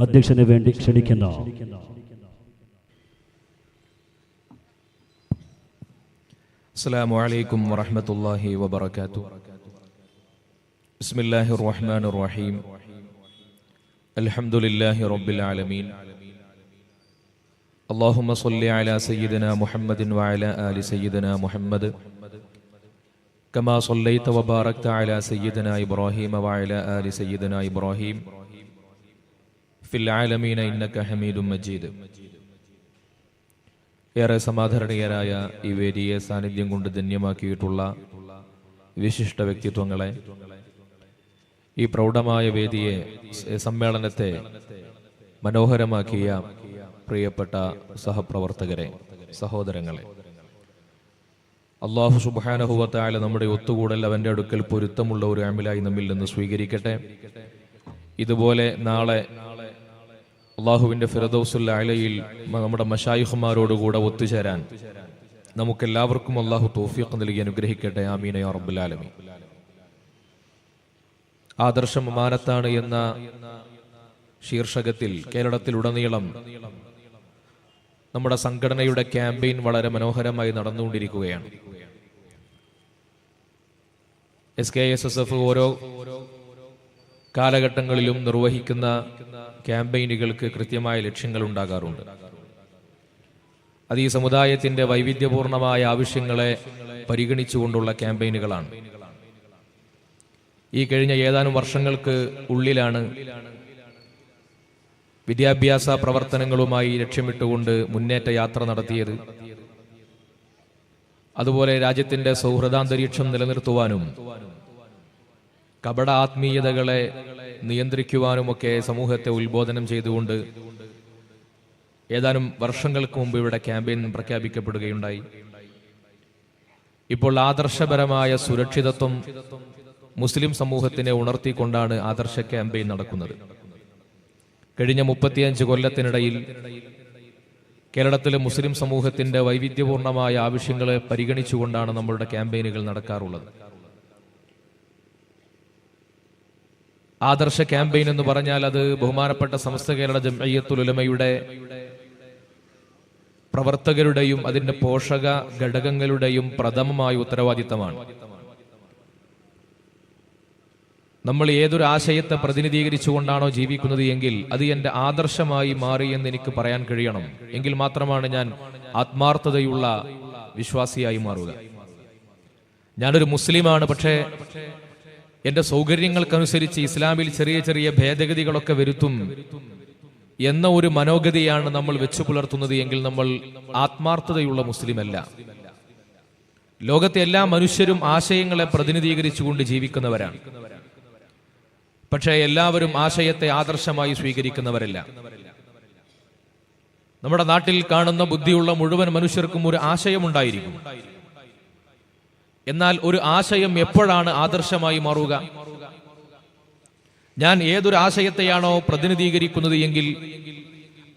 അധ്യക്ഷന് വേണ്ടി ക്ഷണിക്കുന്നു. അസ്സലാമു അലൈക്കും വറഹ്മത്തുള്ളാഹി വബറകാതുഹു. ബിസ്മില്ലാഹിർ റഹ്മാനിർ റഹീം. അൽഹംദുലില്ലാഹി റബ്ബിൽ ആലമീൻ. അല്ലാഹുമ്മ സ്വല്ലി അലാ സയ്യിദിനാ മുഹമ്മദിൻ വഅലാ ആലി സയ്യിദിനാ മുഹമ്മദ് കമാ സ്വല്ലൈത വബാറക്ത അലാ സയ്യിദിനാ ഇബ്രാഹീമ വഅലാ ആലി സയ്യിദിനാ ഇബ്രാഹീം ഫിൽ ആലമീന ഇന്നക ഹമീദും മജീദ്. ഏറെ സമാദരണീയരായ ഈ വേദിയെ സാന്നിധ്യം കൊണ്ട് ധന്യമാക്കിയിട്ടുള്ള വിശിഷ്ട വ്യക്തിത്വങ്ങളെ, ഈ പ്രൗഢമായ വേദിയെ, സമ്മേളനത്തെ മനോഹരമാക്കിയ പ്രിയപ്പെട്ട സഹപ്രവർത്തകരെ, സഹോദരങ്ങളെ, അല്ലാഹു സുബ്ഹാനഹു വ തആല നമ്മുടെ ഒത്തുകൂടൽ അവന്റെ അടുക്കൽ പൊരുത്തമുള്ള ഒരു അമലായി നമ്മിൽ നിന്ന് സ്വീകരിക്കട്ടെ. ഇതുപോലെ നാളെ അള്ളാഹുവിന്റെ ഫിർദൗസുൽ അലയിൽ നമ്മുടെ മശായിഖുമാരോടുകൂടെ ഒത്തുചേരാൻ നമുക്കെല്ലാവർക്കും അള്ളാഹു തൗഫീഖ് നൽകി അനുഗ്രഹിക്കട്ടെ. ആമീൻ യാ റബ്ബൽ ആലമീൻ. ആദർശം അമാനത്താണ് എന്ന ശീർഷകത്തിൽ കേരളത്തിലുടനീളം നമ്മുടെ സംഘടനയുടെ ക്യാമ്പയിൻ വളരെ മനോഹരമായി നടന്നുകൊണ്ടിരിക്കുകയാണ്. SKSSF ഓരോ കാലഘട്ടങ്ങളിലും നിർവഹിക്കുന്ന ക്യാമ്പയിനുകൾക്ക് കൃത്യമായ ലക്ഷ്യങ്ങൾ ഉണ്ടാകാറുണ്ട്. അത് ഈ സമുദായത്തിന്റെ വൈവിധ്യപൂർണമായ ആവശ്യങ്ങളെ പരിഗണിച്ചുകൊണ്ടുള്ള ക്യാമ്പയിനുകളാണ്. ഈ കഴിഞ്ഞ ഏതാനും വർഷങ്ങൾക്ക് ഉള്ളിലാണ് വിദ്യാഭ്യാസ പ്രവർത്തനങ്ങളുമായി ലക്ഷ്യമിട്ടുകൊണ്ട് മുന്നേറ്റ യാത്ര നടത്തിയത്. അതുപോലെ രാജ്യത്തിന്റെ സൗഹൃദാന്തരീക്ഷം നിലനിർത്തുവാനും കപട ആത്മീയതകളെ നിയന്ത്രിക്കുവാനുമൊക്കെ സമൂഹത്തെ ഉത്ബോധനം ചെയ്തുകൊണ്ട് ഏതാനും വർഷങ്ങൾക്ക് മുമ്പ് ഇവിടെ ക്യാമ്പയിൻ പ്രഖ്യാപിക്കപ്പെടുകയുണ്ടായി. ഇപ്പോൾ ആദർശപരമായ സുരക്ഷിതത്വം മുസ്ലിം സമൂഹത്തിനെ ഉണർത്തിക്കൊണ്ടാണ് ആദർശ ക്യാമ്പയിൻ നടക്കുന്നത്. കഴിഞ്ഞ 35 കൊല്ലത്തിനിടയിൽ കേരളത്തിലെ മുസ്ലിം സമൂഹത്തിന്റെ വൈവിധ്യപൂർണമായ ആവശ്യങ്ങളെ പരിഗണിച്ചുകൊണ്ടാണ് നമ്മളുടെ ക്യാമ്പയിനുകൾ നടക്കാറുള്ളത്. ആദർശ ക്യാമ്പയിൻ എന്ന് പറഞ്ഞാൽ അത് ബഹുമാനപ്പെട്ട സമസ്ത കേരള ജംഇയ്യത്തുൽ ഉലമയുടെ പ്രവർത്തകരുടെയും അതിന്റെ പോഷക ഘടകങ്ങളുടെയും പ്രഥമമായ ഉത്തരവാദിത്തമാണ്. നമ്മൾ ഏതൊരു ആശയത്തെ പ്രതിനിധീകരിച്ചുകൊണ്ടാണോ ജീവിക്കുന്നത് എങ്കിൽ അത് എന്റെ ആദർശമായി മാറി എന്ന് എനിക്ക് പറയാൻ കഴിയണം. എങ്കിൽ മാത്രമാണ് ഞാൻ ആത്മാർത്ഥതയുള്ള വിശ്വാസിയായി മാറുക. ഞാനൊരു മുസ്ലിമാണ്, പക്ഷേ എന്റെ സൗകര്യങ്ങൾക്കനുസരിച്ച് ഇസ്ലാമിൽ ചെറിയ ചെറിയ ഭേദഗതികളൊക്കെ വരുത്തും എന്ന ഒരു മനോഗതിയാണ് നമ്മൾ വെച്ചു പുലർത്തുന്നത് എങ്കിൽ നമ്മൾ ആത്മാർത്ഥതയുള്ള മുസ്ലിമല്ല. ലോകത്തെ എല്ലാ മനുഷ്യരും ആശയങ്ങളെ പ്രതിനിധീകരിച്ചുകൊണ്ട് ജീവിക്കുന്നവരാണ്. പക്ഷേ എല്ലാവരും ആശയത്തെ ആദർശമായി സ്വീകരിക്കുന്നവരല്ല. നമ്മുടെ നാട്ടിൽ കാണുന്ന ബുദ്ധിയുള്ള മുഴുവൻ മനുഷ്യർക്കും ഒരു ആശയമുണ്ടായിരിക്കും. എന്നാൽ ഒരു ആശയം എപ്പോഴാണ് ആദർശമായി മാറുക? ഞാൻ ഏതൊരു ആശയത്തെയാണോ പ്രതിനിധീകരിക്കുന്നത് എങ്കിൽ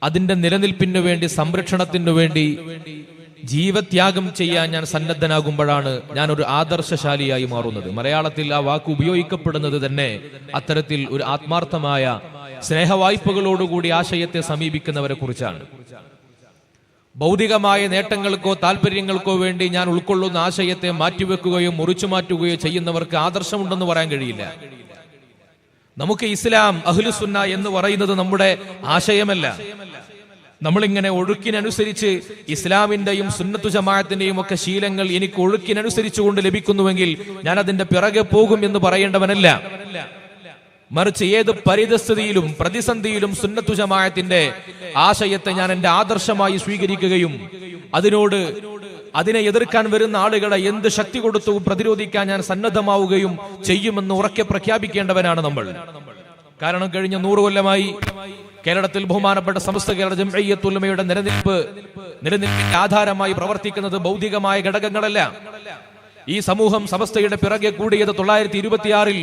അതിന്റെ നിലനിൽപ്പിനു വേണ്ടി, സംരക്ഷണത്തിനു വേണ്ടി ജീവത്യാഗം ചെയ്യാൻ ഞാൻ സന്നദ്ധനാകുമ്പോഴാണ് ഞാൻ ഒരു ആദർശശാലിയായി മാറുന്നത്. മലയാളത്തിൽ ആ വാക്ക് ഉപയോഗിക്കപ്പെടുന്നത് തന്നെ അത്തരത്തിൽ ഒരു ആത്മാർത്ഥമായ സ്നേഹവായ്പകളോടുകൂടി ആശയത്തെ സമീപിക്കുന്നവരെ കുറിച്ചാണ്. ഭൗതികമായ നേട്ടങ്ങൾക്കോ താല്പര്യങ്ങൾക്കോ വേണ്ടി ഞാൻ ഉൾക്കൊള്ളുന്ന ആശയത്തെ മാറ്റിവെക്കുകയോ മുറിച്ചു മാറ്റുകയോ ചെയ്യുന്നവർക്ക് ആദർശമുണ്ടെന്ന് പറയാൻ കഴിയില്ല. നമുക്ക് ഇസ്ലാം അഹ്ലുസുന്ന എന്ന് പറയുന്നത് നമ്മുടെ ആശയമല്ല. നമ്മളിങ്ങനെ ഒഴുക്കിനനുസരിച്ച് ഇസ്ലാമിന്റെയും സുന്നത്തു ജമാഅത്തിന്റെയും ഒക്കെ ശീലങ്ങൾ എനിക്ക് ഒഴുക്കിനനുസരിച്ചുകൊണ്ട് ലഭിക്കുന്നുവെങ്കിൽ ഞാൻ അതിന്റെ പിറകെ പോകും എന്ന് പറയേണ്ടവനല്ല. മറിച്ച് ഏത് പരിതസ്ഥിതിയിലും പ്രതിസന്ധിയിലും സുന്നത്തു ജമാഅത്തിന്റെ ആശയത്തെ ഞാൻ എന്റെ ആദർശമായി സ്വീകരിക്കുകയും അതിനെ എതിർക്കാൻ വരുന്ന ആളുകളെ എന്ത് ശക്തി കൊടുത്തു പ്രതിരോധിക്കാൻ ഞാൻ സന്നദ്ധമാവുകയും ചെയ്യുമെന്ന് ഉറക്കെ പ്രഖ്യാപിക്കേണ്ടവനാണ് നമ്മൾ. കാരണം കഴിഞ്ഞ 100 കൊല്ലമായി കേരളത്തിൽ ബഹുമാനപ്പെട്ട സമസ്ത കേരള ജംഇയ്യത്തുൽ ഉലമയുടെ നിലനിൽപ്പിന്റെ ആധാരമായി പ്രവർത്തിക്കുന്നത് ഭൗതികമായ ഘടകങ്ങളല്ല. ഈ സമൂഹം സമസ്തയുടെ പിറകെ കൂടിയത് 926-ൽ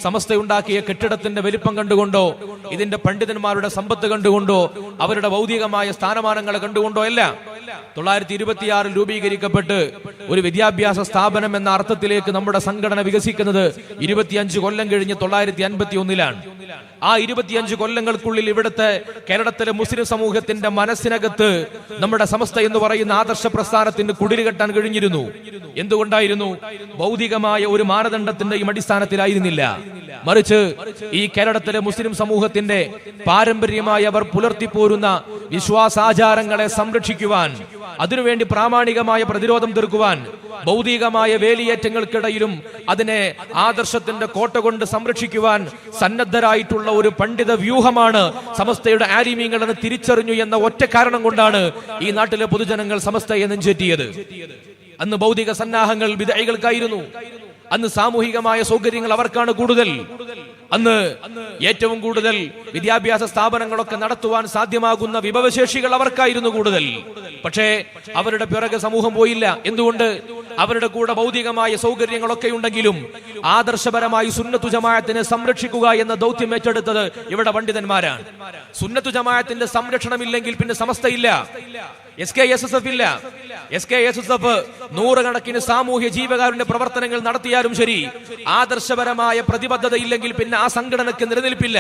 സമസ്തയുണ്ടാക്കിയ കെട്ടിടത്തിന്റെ വലിപ്പം കണ്ടുകൊണ്ടോ ഇതിന്റെ പണ്ഡിതന്മാരുടെ സമ്പത്ത് കണ്ടുകൊണ്ടോ അവരുടെ ഭൗതികമായ സ്ഥാനമാനങ്ങളെ കണ്ടുകൊണ്ടോ അല്ല. 926-ൽ രൂപീകരിക്കപ്പെട്ട് ഒരു വിദ്യാഭ്യാസ സ്ഥാപനം എന്ന അർത്ഥത്തിലേക്ക് നമ്മുടെ സംഘടന വികസിക്കുന്നത് 25 കൊല്ലം കഴിഞ്ഞ് 951-ലാണ്. ആ 25 കൊല്ലങ്ങൾക്കുള്ളിൽ ഇവിടുത്തെ കേരളത്തിലെ മുസ്ലിം സമൂഹത്തിന്റെ മനസ്സിനകത്ത് നമ്മുടെ സമസ്ത എന്ന് പറയുന്ന ആദർശ പ്രസ്ഥാനത്തിന് കുടില് കെട്ടാൻ കഴിഞ്ഞിരുന്നു. എന്തുകൊണ്ടായിരുന്നു? ഭൗതികമായ ഒരു മാനദണ്ഡത്തിന്റെയും അടിസ്ഥാനത്തിലായിരുന്നില്ല. മറിച്ച് ഈ കേരളത്തിലെ മുസ്ലിം സമൂഹത്തിന്റെ പാരമ്പര്യമായി അവർ പുലർത്തിപ്പോരുന്ന വിശ്വാസാചാരങ്ങളെ സംരക്ഷിക്കുവാൻ, അതിനുവേണ്ടി പ്രാമാണികമായ പ്രതിരോധം തീർക്കുവാൻ, ഭൗതികമായ വേലിയേറ്റങ്ങൾക്കിടയിലും അതിനെ ആദർശത്തിന്റെ കോട്ട കൊണ്ട് സംരക്ഷിക്കുവാൻ സന്നദ്ധരായിട്ടുള്ള ഒരു പണ്ഡിത വ്യൂഹമാണ് സമസ്തയുടെ ആലിമീങ്ങൾ എന്ന് തിരിച്ചറിഞ്ഞു എന്ന ഒറ്റ കാരണം കൊണ്ടാണ് ഈ നാട്ടിലെ പൊതുജനങ്ങൾ സമസ്തയെ നെഞ്ചേറ്റിയത്. അന്ന് ഭൗതിക സന്നാഹങ്ങൾ ബിദ്അകൾക്കായിരുന്നു. അന്ന് സാമൂഹികമായ സൗകര്യങ്ങൾ അവർക്കാണ് കൂടുതൽ. അന്ന് ഏറ്റവും കൂടുതൽ വിദ്യാഭ്യാസ സ്ഥാപനങ്ങളൊക്കെ നടത്തുവാൻ സാധ്യമാകുന്ന വിഭവശേഷികൾ അവർക്കായിരുന്നു കൂടുതൽ. പക്ഷേ അവരുടെ പിറകെ സമൂഹം പോയില്ല. എന്തുകൊണ്ട്? അവരുടെ കൂടെ ഭൗതികമായ സൗകര്യങ്ങളൊക്കെ ഉണ്ടെങ്കിലും ആദർശപരമായി സുന്നത്തു ജമാഅത്തിനെ സംരക്ഷിക്കുക എന്ന ദൗത്യം ഏറ്റെടുത്തത് ഇവിടെ പണ്ഡിതന്മാരാണ്. സുന്നത്തു ജമാഅത്തിന്റെ സംരക്ഷണമില്ലെങ്കിൽ പിന്നെ സമസ്തയില്ല, SKSSF ഇല്ല. SKSSF നൂറുകണക്കിന് സാമൂഹ്യ ജീവകാരുണ്യ പ്രവർത്തനങ്ങൾ നടത്തിയാലും ശരി, ആദർശപരമായ പ്രതിബദ്ധത ഇല്ലെങ്കിൽ പിന്നെ ആ സംഘടനയ്ക്ക് നിലനിൽപ്പില്ല.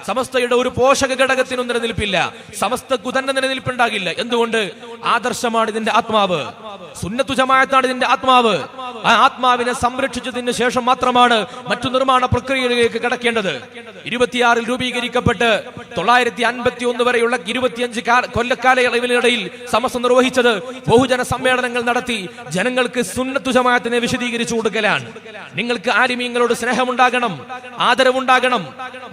സമസ്തയുടെ ഒരു പോഷക ഘടകത്തിനും നിലനിൽപ്പില്ല. സമസ്തക്കു തന്നെ നിലനിൽപ്പുണ്ടാകില്ല. എന്തുകൊണ്ട്? ആദർശമാണ് ഇതിന്റെ ആത്മാവ്, സുന്നത്തു ജമാഅത്താണ് ഇതിന്റെ ആത്മാവ്. ആ ആത്മാവിനെ സംരക്ഷിച്ചതിന് ശേഷം മാത്രമാണ് മറ്റു നിർമ്മാണ പ്രക്രിയകളിലേക്ക് കടക്കേണ്ടത്. 26 രൂപീകരിക്കപ്പെട്ട് 951 വരെയുള്ള 25 കൊല്ലക്കാലയളവിനിടയിൽ സമസ്ത നിർവഹിച്ചത് ബഹുജന സമ്മേളനങ്ങൾ നടത്തി ജനങ്ങൾക്ക് സുന്നത്തു ജമാഅത്തിനെ വിശദീകരിച്ചു കൊടുക്കലാണ്. നിങ്ങൾക്ക് ആലിമീങ്ങളോട് സ്നേഹമുണ്ടാകണം, ആദരവുണ്ടാകണം,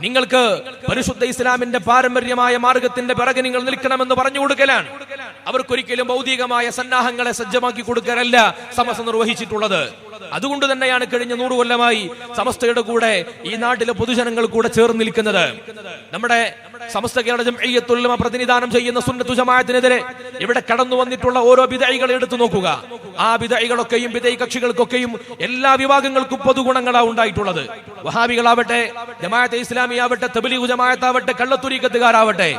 നിങ്ങൾക്ക് പരിശുദ്ധ ഇസ്ലാമിന്റെ പാരമ്പര്യമായ മാർഗത്തിന്റെ പിറകെ നിങ്ങൾ നിൽക്കണമെന്ന് പറഞ്ഞു കൊടുക്കലാണ്. അവർക്കൊരിക്കലും ഭൗതികമായ സന്നാഹങ്ങളെ സജ്ജമാക്കി കൊടുക്കാനല്ല സമസ്ത നിർവഹിച്ചിട്ടുള്ളത്. അതുകൊണ്ട് തന്നെയാണ് കഴിഞ്ഞ 100 കൊല്ലമായി സമസ്തയുടെ കൂടെ ഈ നാട്ടിലെ പൊതുജനങ്ങൾ കൂടെ ചേർന്ന് നിൽക്കുന്നത്. നമ്മുടെ സമസ്ത കേരള ജംഇയ്യത്തുൽ ഉലമ പ്രതിനിധാനം ചെയ്യുന്ന സുന്നത്തു ജമാഅത്തിനെതിരെ ഇവിടെ കടന്നു വന്നിട്ടുള്ള ഓരോ ബിദ്അകളെ എടുത്തു നോക്കുക. ആ ബിദ്അകളൊക്കെയും ബിദ്അ കക്ഷികൾക്കൊക്കെയും എല്ലാ വിഭാഗങ്ങൾക്കും പൊതുഗുണങ്ങളാണ് ഉണ്ടായിട്ടുള്ളത്. വഹാബികളാവട്ടെ, ജമാഅത്തെ ഇസ്ലാമിയാവട്ടെ, തബ്ലീഗ് ജമാഅത്താവട്ടെ, കള്ളത്തുരീക്കത്തുകാരാവട്ടെ,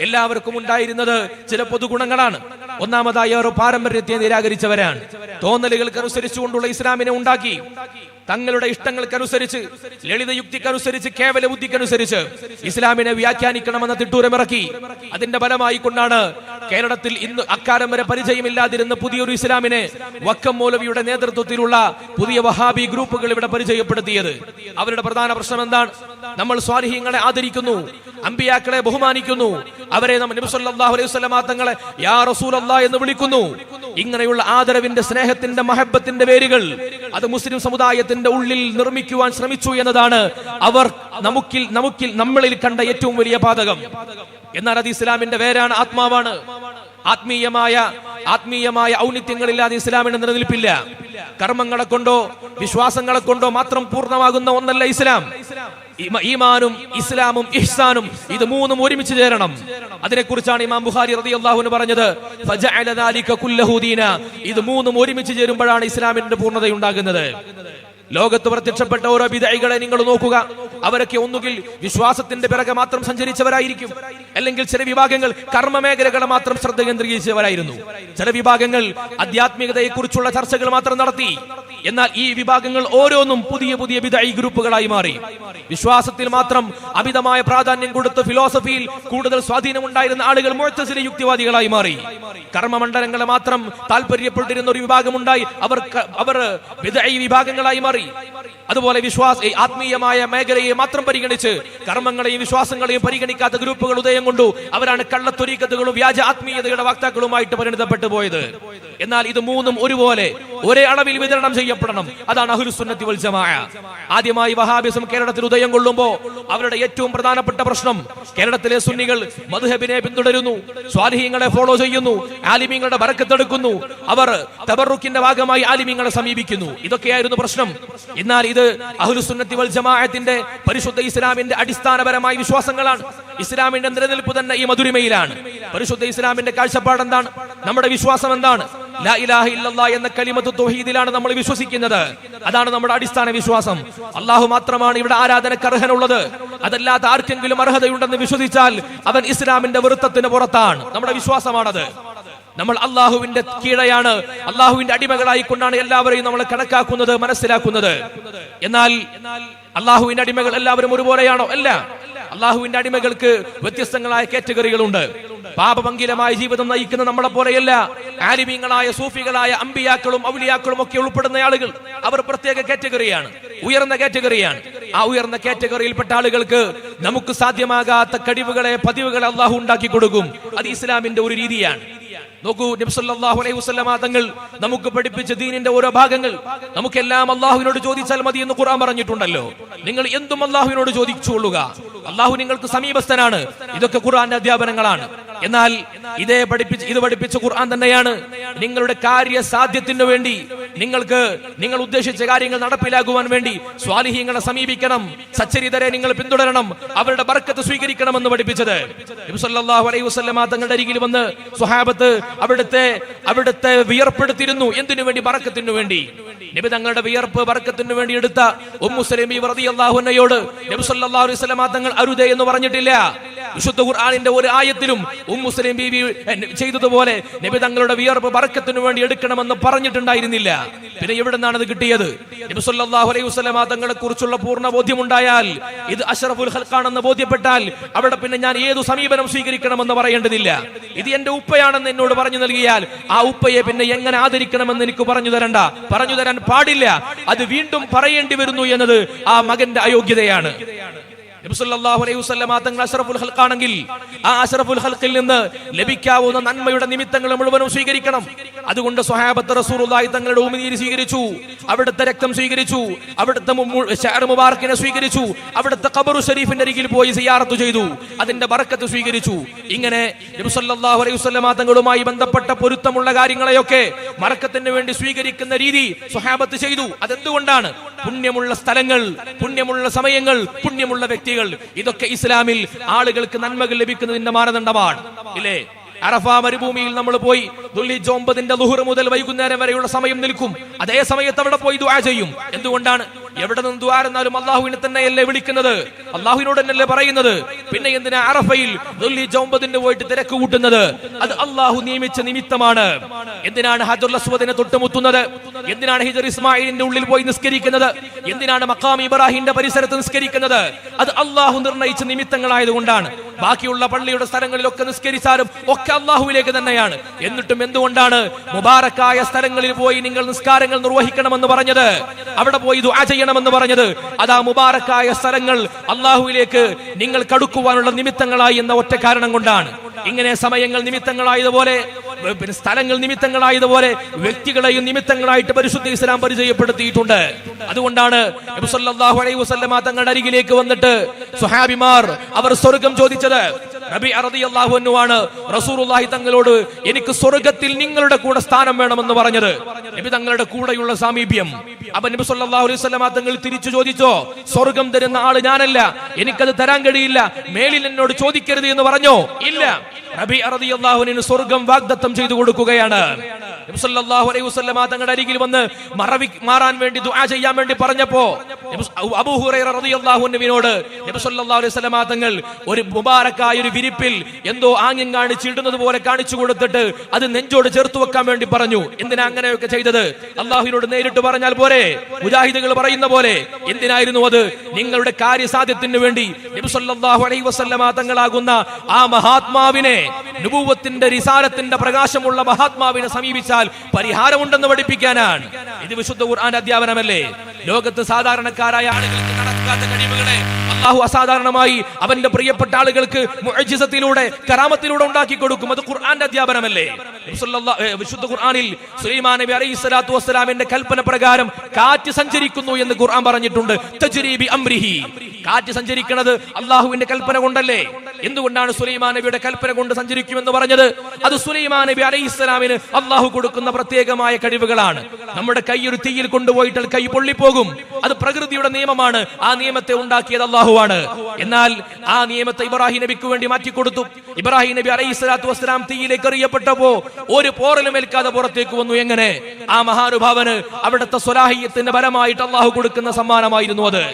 എല്ലാവർക്കും ഉണ്ടായിരുന്നത് ചില പൊതുഗുണങ്ങളാണ്. ഒന്നാമതായി അവർ പാരമ്പര്യത്തെ നിരാകരിച്ചവരാണ്. തോന്നലുകൾക്കനുസരിച്ചുകൊണ്ടുള്ള ഇസ്ലാമിനെ ഉണ്ടാക്കി. തങ്ങളുടെ ഇഷ്ടങ്ങൾക്കനുസരിച്ച്, ലളിത യുക്തിക്കനുസരിച്ച്, കേവല ബുദ്ധിക്കനുസരിച്ച് ഇസ്ലാമിനെ വ്യാഖ്യാനിക്കണമെന്ന തിട്ടൂരമിറക്കി. അതിന്റെ ഫലമായി കൊണ്ടാണ് കേരളത്തിൽ ഇന്ന് അക്കാലം വരെ പരിചയമില്ലാതിരുന്ന പുതിയൊരു ഇസ്ലാമിനെ വക്കം മൗലവിയുടെ നേതൃത്വത്തിലുള്ള പുതിയ വഹാബി ഗ്രൂപ്പുകൾ ഇവിടെ പരിചയപ്പെടുത്തിയത്. അവരുടെ പ്രധാന പ്രശ്നം എന്താണ്? നമ്മൾ സ്വാലിഹീങ്ങളെ ആദരിക്കുന്നു, അമ്പിയാക്കളെ ബഹുമാനിക്കുന്നു, അവരെ നമ്മൾ നബി സല്ലല്ലാഹു അലൈഹി വസല്ലം തങ്ങളെ യാ റസൂലല്ലാഹ് എന്ന് വിളിക്കുന്നു. ഇങ്ങനെയുള്ള ആദരവിന്റെ, സ്നേഹത്തിന്റെ, മഹബത്തിന്റെ വേരുകൾ അത് മുസ്ലിം സമുദായത്തിന്റെ ഉള്ളിൽ നിർമ്മിക്കുവാൻ ശ്രമിച്ചു എന്നതാണ് അവർ നമ്മളിൽ കണ്ട ഏറ്റവും വലിയ പാതകം. എന്നാൽ അത് ഇസ്ലാമിന്റെ വേരാണ്, ആത്മാവാണ്. ആത്മീയമായ ഔന്നിത്യങ്ങളില്ലാതെ ഇസ്ലാമിന് നിലനിൽപ്പില്ല. കർമ്മങ്ങളെ കൊണ്ടോ വിശ്വാസങ്ങളെ കൊണ്ടോ മാത്രം പൂർണ്ണമാകുന്ന ഒന്നല്ല ഇസ്ലാം. ഈമാനും ഇസ്ലാമും ഇഹ്സാനും ഇത് മൂന്നും ഒരുമിച്ച് ചേരണം. അതിനെക്കുറിച്ചാണ് ഇമാം ബുഖാരി റളിയല്ലാഹു അൻഹു പറഞ്ഞത്, ഫജഅല ദാലിക കുല്ലഹു ദീന. ഇത് മൂന്നും ഒരുമിച്ച് ചേരുമ്പോഴാണ് ഇസ്ലാമിന്റെ പൂർണ്ണതയുണ്ടാകുന്നത്. ലോകത്ത് പ്രത്യക്ഷപ്പെട്ട ഓരോ ബിദ്അകളെ നിങ്ങൾ നോക്കുക. അവരൊക്കെ ഒന്നുകിൽ വിശ്വാസത്തിന്റെ പിറകെ മാത്രം സഞ്ചരിച്ചവരായിരിക്കും, അല്ലെങ്കിൽ ചില വിഭാഗങ്ങൾ കർമ്മ മേഖലകളെ മാത്രം ശ്രദ്ധ കേന്ദ്രീകരിച്ചവരായിരുന്നു. ചില വിഭാഗങ്ങൾ ആധ്യാത്മികതയെ കുറിച്ചുള്ള ചർച്ചകൾ മാത്രം നടത്തി. എന്നാൽ ഈ വിഭാഗങ്ങൾ ഓരോന്നും പുതിയ പുതിയ ബിദ്അ ഗ്രൂപ്പുകളായി മാറി. വിശ്വാസത്തിൽ മാത്രം അമിതമായ പ്രാധാന്യം കൊടുത്ത് ഫിലോസഫിയിൽ കൂടുതൽ സ്വാധീനമുണ്ടായിരുന്ന ആളുകൾ മുഅ്തസില യുക്തിവാദികളായി മാറി. കർമ്മമണ്ഡലങ്ങളെ മാത്രം താല്പര്യപ്പെട്ടിരുന്ന ഒരു വിഭാഗമുണ്ടായി, അവർ ബിദ്അ വിഭാഗങ്ങളായി മാറി. അതുപോലെ ആത്മീയമായ മേഖലയെ മാത്രം പരിഗണിച്ച് കർമ്മങ്ങളെയും വിശ്വാസങ്ങളെയും പരിഗണിക്കാത്ത ഗ്രൂപ്പുകൾ ഉദയം കൊണ്ടു. അവരാണ് കള്ളത്തൊരീക്കത്തുകളും വ്യാജ ആത്മീയതയുടെ വക്താക്കളുമായിട്ട് പരിണിതപ്പെട്ടു പോയത്. എന്നാൽ ഇത് മൂന്നും ഒരുപോലെ ഒരേ അളവിൽ വിതരണം ചെയ്യപ്പെടണം. അതാണ് അഹ്ലുസ് സുന്നത്തി വൽ ജമാഅ. ആദ്യമായി വഹാബിസം കേരളത്തിൽ ഉദയം കൊള്ളുമ്പോൾ അവരുടെ ഏറ്റവും പ്രധാനപ്പെട്ട പ്രശ്നം, കേരളത്തിലെ സുന്നികൾ മദ്ഹബിനെ പിന്തുടരുന്നു, സ്വാലിഹീങ്ങളെ ഫോളോ ചെയ്യുന്നു, ആലിമീങ്ങളുടെ ബറക്കത്തെടുക്കുന്നു, അവർ തബറുക്കിന്റെ ഭാഗമായി ആലിമീങ്ങളെ സമീപിക്കുന്നു. ഇതൊക്കെയായിരുന്നു പ്രശ്നം. എന്നാൽ ഇത് അഹ്ലുസ് സുന്നത്തി വൽ ജമാഅത്തിന്റെ പരിശുദ്ധ ഇസ്ലാമിന്റെ അടിസ്ഥാനപരമായ വിശ്വാസങ്ങളാണ്. ഇസ്ലാമിന്റെ നിലനിൽപ്പ് തന്നെ ഈ മധുരിമയിലാണ്. പരിശുദ്ധ ഇസ്ലാമിന്റെ കാഴ്ചപ്പാട് എന്താണ്? നമ്മുടെ വിശ്വാസം എന്താണ്? ലാ ഇലാഹ ഇല്ലല്ലാഹ് എന്ന കലിമത്തു തൗഹീദിലാണ് നമ്മൾ വിശ്വസിക്കുന്നത്. അതാണ് നമ്മുടെ അടിസ്ഥാന വിശ്വാസം. അല്ലാഹു മാത്രമാണ് ഇവിടെ ആരാധനയ്ക്ക് അർഹനുള്ളത്. അതല്ലാത്ത ആർക്കെങ്കിലും അർഹതയുണ്ടെന്ന് വിശ്വസിച്ചാൽ അവൻ ഇസ്ലാമിന്റെ വൃത്തത്തിന് പുറത്താണ്. നമ്മുടെ വിശ്വാസമാണത്. നമ്മൾ അള്ളാഹുവിന്റെ കീഴെയാണ്, അള്ളാഹുവിന്റെ അടിമകളായി കൊണ്ടാണ് എല്ലാവരെയും നമ്മൾ കണക്കാക്കുന്നത്, മനസ്സിലാക്കുന്നത്. എന്നാൽ അള്ളാഹുവിന്റെ അടിമകൾ എല്ലാവരും ഒരുപോലെയാണോ? അല്ല. അള്ളാഹുവിന്റെ അടിമകൾക്ക് വ്യത്യസ്തങ്ങളായ കാറ്റഗറികളുണ്ട്. പാപമംഗിലമായ ജീവിതം നയിക്കുന്ന നമ്മളെ പോലെയല്ല ആലിമീങ്ങളായ സൂഫികളായ അമ്പിയാക്കളും ഔലിയാക്കളും ഒക്കെ ഉൾപ്പെടുന്ന ആളുകൾ. അവർ പ്രത്യേക കാറ്റഗറിയാണ്, ഉയർന്ന കാറ്റഗറിയാണ്. ആ ഉയർന്ന കാറ്റഗറിയിൽപ്പെട്ട ആളുകൾക്ക് നമുക്ക് സാധ്യമാകാത്ത കഴിവുകളെ പതിവുകളെ അള്ളാഹു ഉണ്ടാക്കി കൊടുക്കും. അത് ഇസ്ലാമിന്റെ ഒരു രീതിയാണ്. നോക്കൂ, നബി സല്ലല്ലാഹു അലൈഹി വസല്ലമ തങ്ങൾ നമുക്ക് പഠിപ്പിച്ച ദീനിന്റെ ഓരോ ഭാഗങ്ങൾ നമുക്കെല്ലാം അള്ളാഹുവിനോട് ചോദിച്ചാൽ മതി എന്ന് ഖുർആൻ പറഞ്ഞിട്ടുണ്ടല്ലോ. നിങ്ങൾ എന്തും അള്ളാഹുവിനോട് ചോദിച്ചുകൊള്ളുക, അള്ളാഹു നിങ്ങൾക്ക് സമീപസ്ഥനാണ്. ഇതൊക്കെ ഖുർആന്റെ അധ്യാപനങ്ങളാണ്. എന്നാൽ ഇത് പഠിപ്പിച്ച ഖുർആൻ തന്നെയാണ് നിങ്ങളുടെ കാര്യസാധ്യത്തിനു വേണ്ടി, നിങ്ങൾ ഉദ്ദേശിച്ച കാര്യങ്ങൾ നടപ്പിലാക്കുവാൻ വേണ്ടി സ്വാലിഹീങ്ങളെ സമീപിക്കണം, സച്ചരിതരെ നിങ്ങൾ പിന്തുടരണം, അവരുടെ ബർക്കത്ത് സ്വീകരിക്കണമെന്ന് പഠിപ്പിച്ചത്. നബി സല്ലല്ലാഹു അലൈഹി വസല്ലമ തങ്ങളുടെ അരികിൽ വന്ന് സ്വഹാബത്ത് അവിടുത്തെ വിയർപ്പെടുത്തിയിരുന്നു. എന്തിനു വേണ്ടി? ബർക്കത്തിനു വേണ്ടി. നബി തങ്ങളുടെ വിയർപ്പ് ബർക്കത്തിനു വേണ്ടി എടുത്ത ഉമ്മു സലമി റളിയല്ലാഹു അൻഹയോട് നബി സല്ലല്ലാഹു അലൈഹി വസല്ലമ തങ്ങൾ അരുതേ എന്ന് പറഞ്ഞിട്ടില്ല. വിശുദ്ധ ഖുർആനിന്റെ ഒരു ആയത്തിലും ഉമ്മു സലമി ബീവി ചെയ്തതുപോലെ നബി തങ്ങളുടെ വിയർപ്പ് ബർക്കത്തിനു വേണ്ടി എടുക്കണമെന്ന് പറഞ്ഞിട്ടുണ്ടായിരുന്നില്ല. പിന്നെ എവിടെ നിന്നാണ് ഇത് കിട്ടിയത്? നബി സല്ലല്ലാഹു അലൈഹി വസല്ലമ തങ്ങളെ കുറിച്ചുള്ള പൂർണ്ണ ബോധ്യമുണ്ടായാൽ, ഇത് അഷ്റഫുൽ ഖൽഖാണെന്ന് ബോധ്യപ്പെട്ടാൽ, അവിടെ പിന്നെ ഞാൻ ഏതു സമീപനം സ്വീകരിക്കണമെന്ന് പറയേണ്ടതില്ല. ഇത് എന്റെ ഉപ്പയാണെന്ന് എന്നോട് പറഞ്ഞു നൽകിയാൽ ആ ഉപ്പയെ പിന്നെ എങ്ങനെ ആദരിക്കണമെന്ന് എനിക്ക് പറഞ്ഞു തരാൻ പാടില്ല. അത് വീണ്ടും പറയേണ്ടി വരുന്നു എന്നത് ആ മകന്റെ അയോഗ്യതയാണ്. നബി സല്ലല്ലാഹു അലൈഹി വസല്ലമ തങ്ങൾ അഷ്റഫുൽ ഖൽഖാണെങ്കിൽ ആ അഷ്റഫുൽ ഖൽഖിൽ നിന്ന് ലഭിക്കാവുന്ന നന്മയുടെ നിമിത്തങ്ങൾ മുഴുവനും സ്വീകരിക്കണം. അതുകൊണ്ട് സ്വഹാബത്ത് റസൂലുള്ളാഹി തങ്ങളുടെ ഉമിനീര് സ്വീകരിച്ചു, അവിടുത്തെ രക്തം സ്വീകരിച്ചു, അവിടുത്തെ ശഅർ മുബാറക്കിനെ സ്വീകരിച്ചു, അവിടുത്തെ ഖബറു ശരീഫിന്റെ അരികിൽ പോയി സിയാറത്ത് ചെയ്തു, അതിന്റെ ബറക്കത്ത് സ്വീകരിച്ചു. ഇങ്ങനെ നബി സല്ലല്ലാഹു അലൈഹി വസല്ലമ തങ്ങളുമായി ബന്ധപ്പെട്ട പൊരുത്തമുള്ള കാര്യങ്ങളെയൊക്കെ ബറക്കത്തിന് വേണ്ടി സ്വീകരിക്കുന്ന രീതി സ്വഹാബത്ത് ചെയ്തു. അതെന്തുകൊണ്ടാണ്? പുണ്യമുള്ള സ്ഥലങ്ങൾ, പുണ്യമുള്ള സമയങ്ങൾ, പുണ്യമുള്ള വ്യക്തികൾ, ഇതൊക്കെ ഇസ്ലാമിൽ ആളുകൾക്ക് നന്മകൾ ലഭിക്കുന്നതിന്റെ മാനദണ്ഡമാണ്. ഇല്ലേ? അറഫ മരുഭൂമിയിൽ നമ്മൾ പോയി ദുൽഹിജ്ജ 9 ളുഹർ മുതൽ വൈകുന്നേരം വരെയുള്ള സമയം നിൽക്കും. അതേ സമയത്ത് അവിടെ പോയി ദുആ ചെയ്യും. എന്തുകൊണ്ടാണ്? എവിടെ നിന്ന് ദുആ എന്നാലും അള്ളാഹുവിനെ തന്നെയല്ലേ വിളിക്കുന്നത്, അള്ളാഹുവിനോട് തന്നെയല്ലേ പറയുന്നത്. പിന്നെ എന്തിനാ അറഫയിൽ ദുൽഹിജ്ജ 9 പോയിട്ട് തിരക്ക് കൂട്ടുന്നത്? അത് അള്ളാഹു നിയമിച്ച നിമിത്തമാണ്. എന്തിനാണ് ഹജറുൽ അസ്വദിനെ തൊട്ടുമുത്തുന്നത്? എന്തിനാണ് ഹിജർ ഇസ്മായിലിന്റെ ഉള്ളിൽ പോയി നിസ്കരിക്കുന്നത്? എന്തിനാണ് മഖാം ഇബ്രാഹിമിന്റെ പരിസരത്ത് നിസ്കരിക്കുന്നത്? അത് അള്ളാഹു നിർണയിച്ച നിമിത്തങ്ങളായതുകൊണ്ടാണ്. ബാക്കിയുള്ള പള്ളിയുടെ സ്ഥലങ്ങളിലൊക്കെ നിസ്കരിച്ചാലും ഒക്കെ അള്ളാഹുവിലേക്ക് തന്നെയാണ്. എന്നിട്ടും എന്തുകൊണ്ടാണ് മുബാറക്കായ സ്ഥലങ്ങളിൽ പോയി നിങ്ങൾ നിസ്കാരങ്ങൾ നിർവഹിക്കണമെന്ന് പറഞ്ഞത്, അവിടെ പോയി ദുആ ചെയ്യണമെന്ന് പറഞ്ഞത്? അതാ മുബാറക്കായ സ്ഥലങ്ങൾ അള്ളാഹുവിലേക്ക് നിങ്ങൾ കടുക്കുവാനുള്ള നിമിത്തങ്ങളായി എന്ന ഒറ്റ കാരണം കൊണ്ടാണ്. ഇങ്ങനെ സമയങ്ങൾ നിമിത്തങ്ങളായതുപോലെ, സ്ഥലങ്ങൾ നിമിത്തങ്ങളായതുപോലെ വ്യക്തികളെയും നിമിത്തങ്ങളായിട്ട് പരിശുദ്ധ ഇസ്ലാം പരിചയപ്പെടുത്തിയിട്ടുണ്ട്. അതുകൊണ്ടാണ് നബി സല്ലല്ലാഹു അലൈഹി വസല്ലമ തങ്ങളുടെ അരികിലേക്ക് വന്നിട്ട് സ്വഹാബിമാർ അവർ സ്വർഗ്ഗം ചോദിച്ചത്. നബി റളിയല്ലാഹു അൻഹു ആണ് റസൂലുള്ളാഹി തങ്ങളോട് എനിക്ക് സ്വർഗ്ഗത്തിൽ നിങ്ങളുടെ കൂടെ സ്ഥാനം വേണമെന്ന് പറഞ്ഞത്. നബി തങ്ങളുടെ കൂടെയുള്ള സാമീപ്യം. അപ്പൊ നബി സല്ലല്ലാഹു അലൈഹി വസല്ലമ തങ്ങൾ തിരിച്ചു ചോദിച്ചോ, സ്വർഗ്ഗം തരുന്ന ആള് ഞാനല്ല, എനിക്കത് തരാൻ കഴിയില്ല, മേലിൽ എന്നോട് ചോദിക്കരുത് എന്ന് പറഞ്ഞോ? ഇല്ല. നബി റളിയല്ലാഹു അൻഹു സ്വർഗ്ഗം വാഗ്ദത്തം ചെയ്തു കൊടുക്കുകയാണ്. നബി സല്ലല്ലാഹു അലൈഹി വസല്ലമ തങ്ങളുടെ അരികിൽ വന്ന് മാറാൻ വേണ്ടി ദുആ ചെയ്യാൻ വേണ്ടി പറഞ്ഞപ്പോ അബൂ ഹുറൈറ റളിയല്ലാഹു അൻഹുവിനോട് നബി സല്ലല്ലാഹു അലൈഹി വസല്ലമ തങ്ങൾ ഒരു മുബാറക്കായ ഒരു വിരിപ്പിൽ എന്തോ ആംഗ്യം കാണിച്ചിടുന്നത് പോലെ കാണിച്ചു കൊടുത്തിട്ട് അത് നെഞ്ചോട് ചേർത്ത് വെക്കാൻ വേണ്ടി പറഞ്ഞു. എന്തിനാ അങ്ങനെയൊക്കെ ചെയ്തത്? അള്ളാഹുവിനോട് നേരിട്ട് പറഞ്ഞാൽ പോരെ? മുജാഹിദുകൾ പറയുന്ന പോലെ എന്തിനായിരുന്നു അത്? നിങ്ങളുടെ കാര്യസാധ്യത്തിന് വേണ്ടി നബി സല്ലല്ലാഹു അലൈഹി വസല്ലമ തങ്ങളാകുന്ന ആ മഹാത്മാവിനെ, നുബുവത്തിന്റെ റിസാലത്തിന്റെ പ്രകാശമുള്ള മഹാത്മാവിനെ സമീപിച്ചാൽ പരിഹാരമുണ്ടെന്ന് പഠിപ്പിക്കാനാണ്. ഇത് വിശുദ്ധ ഖുർആന്റെ അധ്യാപനമല്ലേ? ലോകത്ത് സാധാരണക്കാരായ ആളുകൾക്ക് നടക്കാത്ത കഴിവുകളെ അല്ലാഹു അസാധാരണമായി അവന്റെ പ്രിയപ്പെട്ട ആളുകൾക്ക് മുഅ്ജിസത്തിലൂടെ, കറാമത്തിലൂടെ ഉണ്ടാക്കി കൊടുക്കും. അത് ഖുർആന്റെ അധ്യാപനമല്ലേ? വിശുദ്ധ ഖുർആനിൽ സുലൈമാൻ നബി അലൈഹി സ്വലാത്തു വസ്സലാമിന്റെ കൽപ്പന പ്രകാരം കാറ്റ് സഞ്ചരിക്കുന്നു എന്ന് ഖുർആൻ പറഞ്ഞിട്ടുണ്ട്. തജ്രി ബി അംരിഹി. കാറ്റ് സഞ്ചരിക്കുന്നത് അള്ളാഹുവിന്റെ കൽപ്പന കൊണ്ടല്ലേ? എന്തുകൊണ്ടാണ് സുലൈമാൻ നബിയുടെ കൽപ്പന കൊണ്ട് സഞ്ചരിക്കുമെന്ന് പറഞ്ഞത്? അത് സുലൈമാൻ നബി അലൈഹിസ്സലാമിന് അള്ളാഹു കൊടുക്കുന്ന പ്രത്യേകമായ കഴിവുകളാണ്. നമ്മുടെ കൈ ഒരു തീയിൽ കൊണ്ടുപോയിട്ടാൽ കൈ പൊള്ളിപ്പോകും. അത് പ്രകൃതിയുടെ നിയമമാണ്. ആ നിയമത്തെ ഉണ്ടാക്കിയത് അള്ളാഹുവാണ്. എന്നാൽ ആ നിയമത്തെ ഇബ്രാഹിം നബിക്ക് വേണ്ടി മാറ്റിക്കൊടുത്തു. ഇബ്രാഹിം നബി അലൈഹിസ്സലാത്തു വസ്സലാം തീയിലേക്ക് എറിയപ്പെട്ടപ്പോ ഒരു പോറലും ഏൽക്കാതെ പുറത്തേക്ക് വന്നു. എങ്ങനെ? ആ മഹാനുഭാവന് അവിടുത്തെ സ്വലാഹിയത്തിന്റെ ഫലമായിട്ട് അള്ളാഹു കൊടുക്കുന്ന സമ്മാനമായിരുന്നു അത്.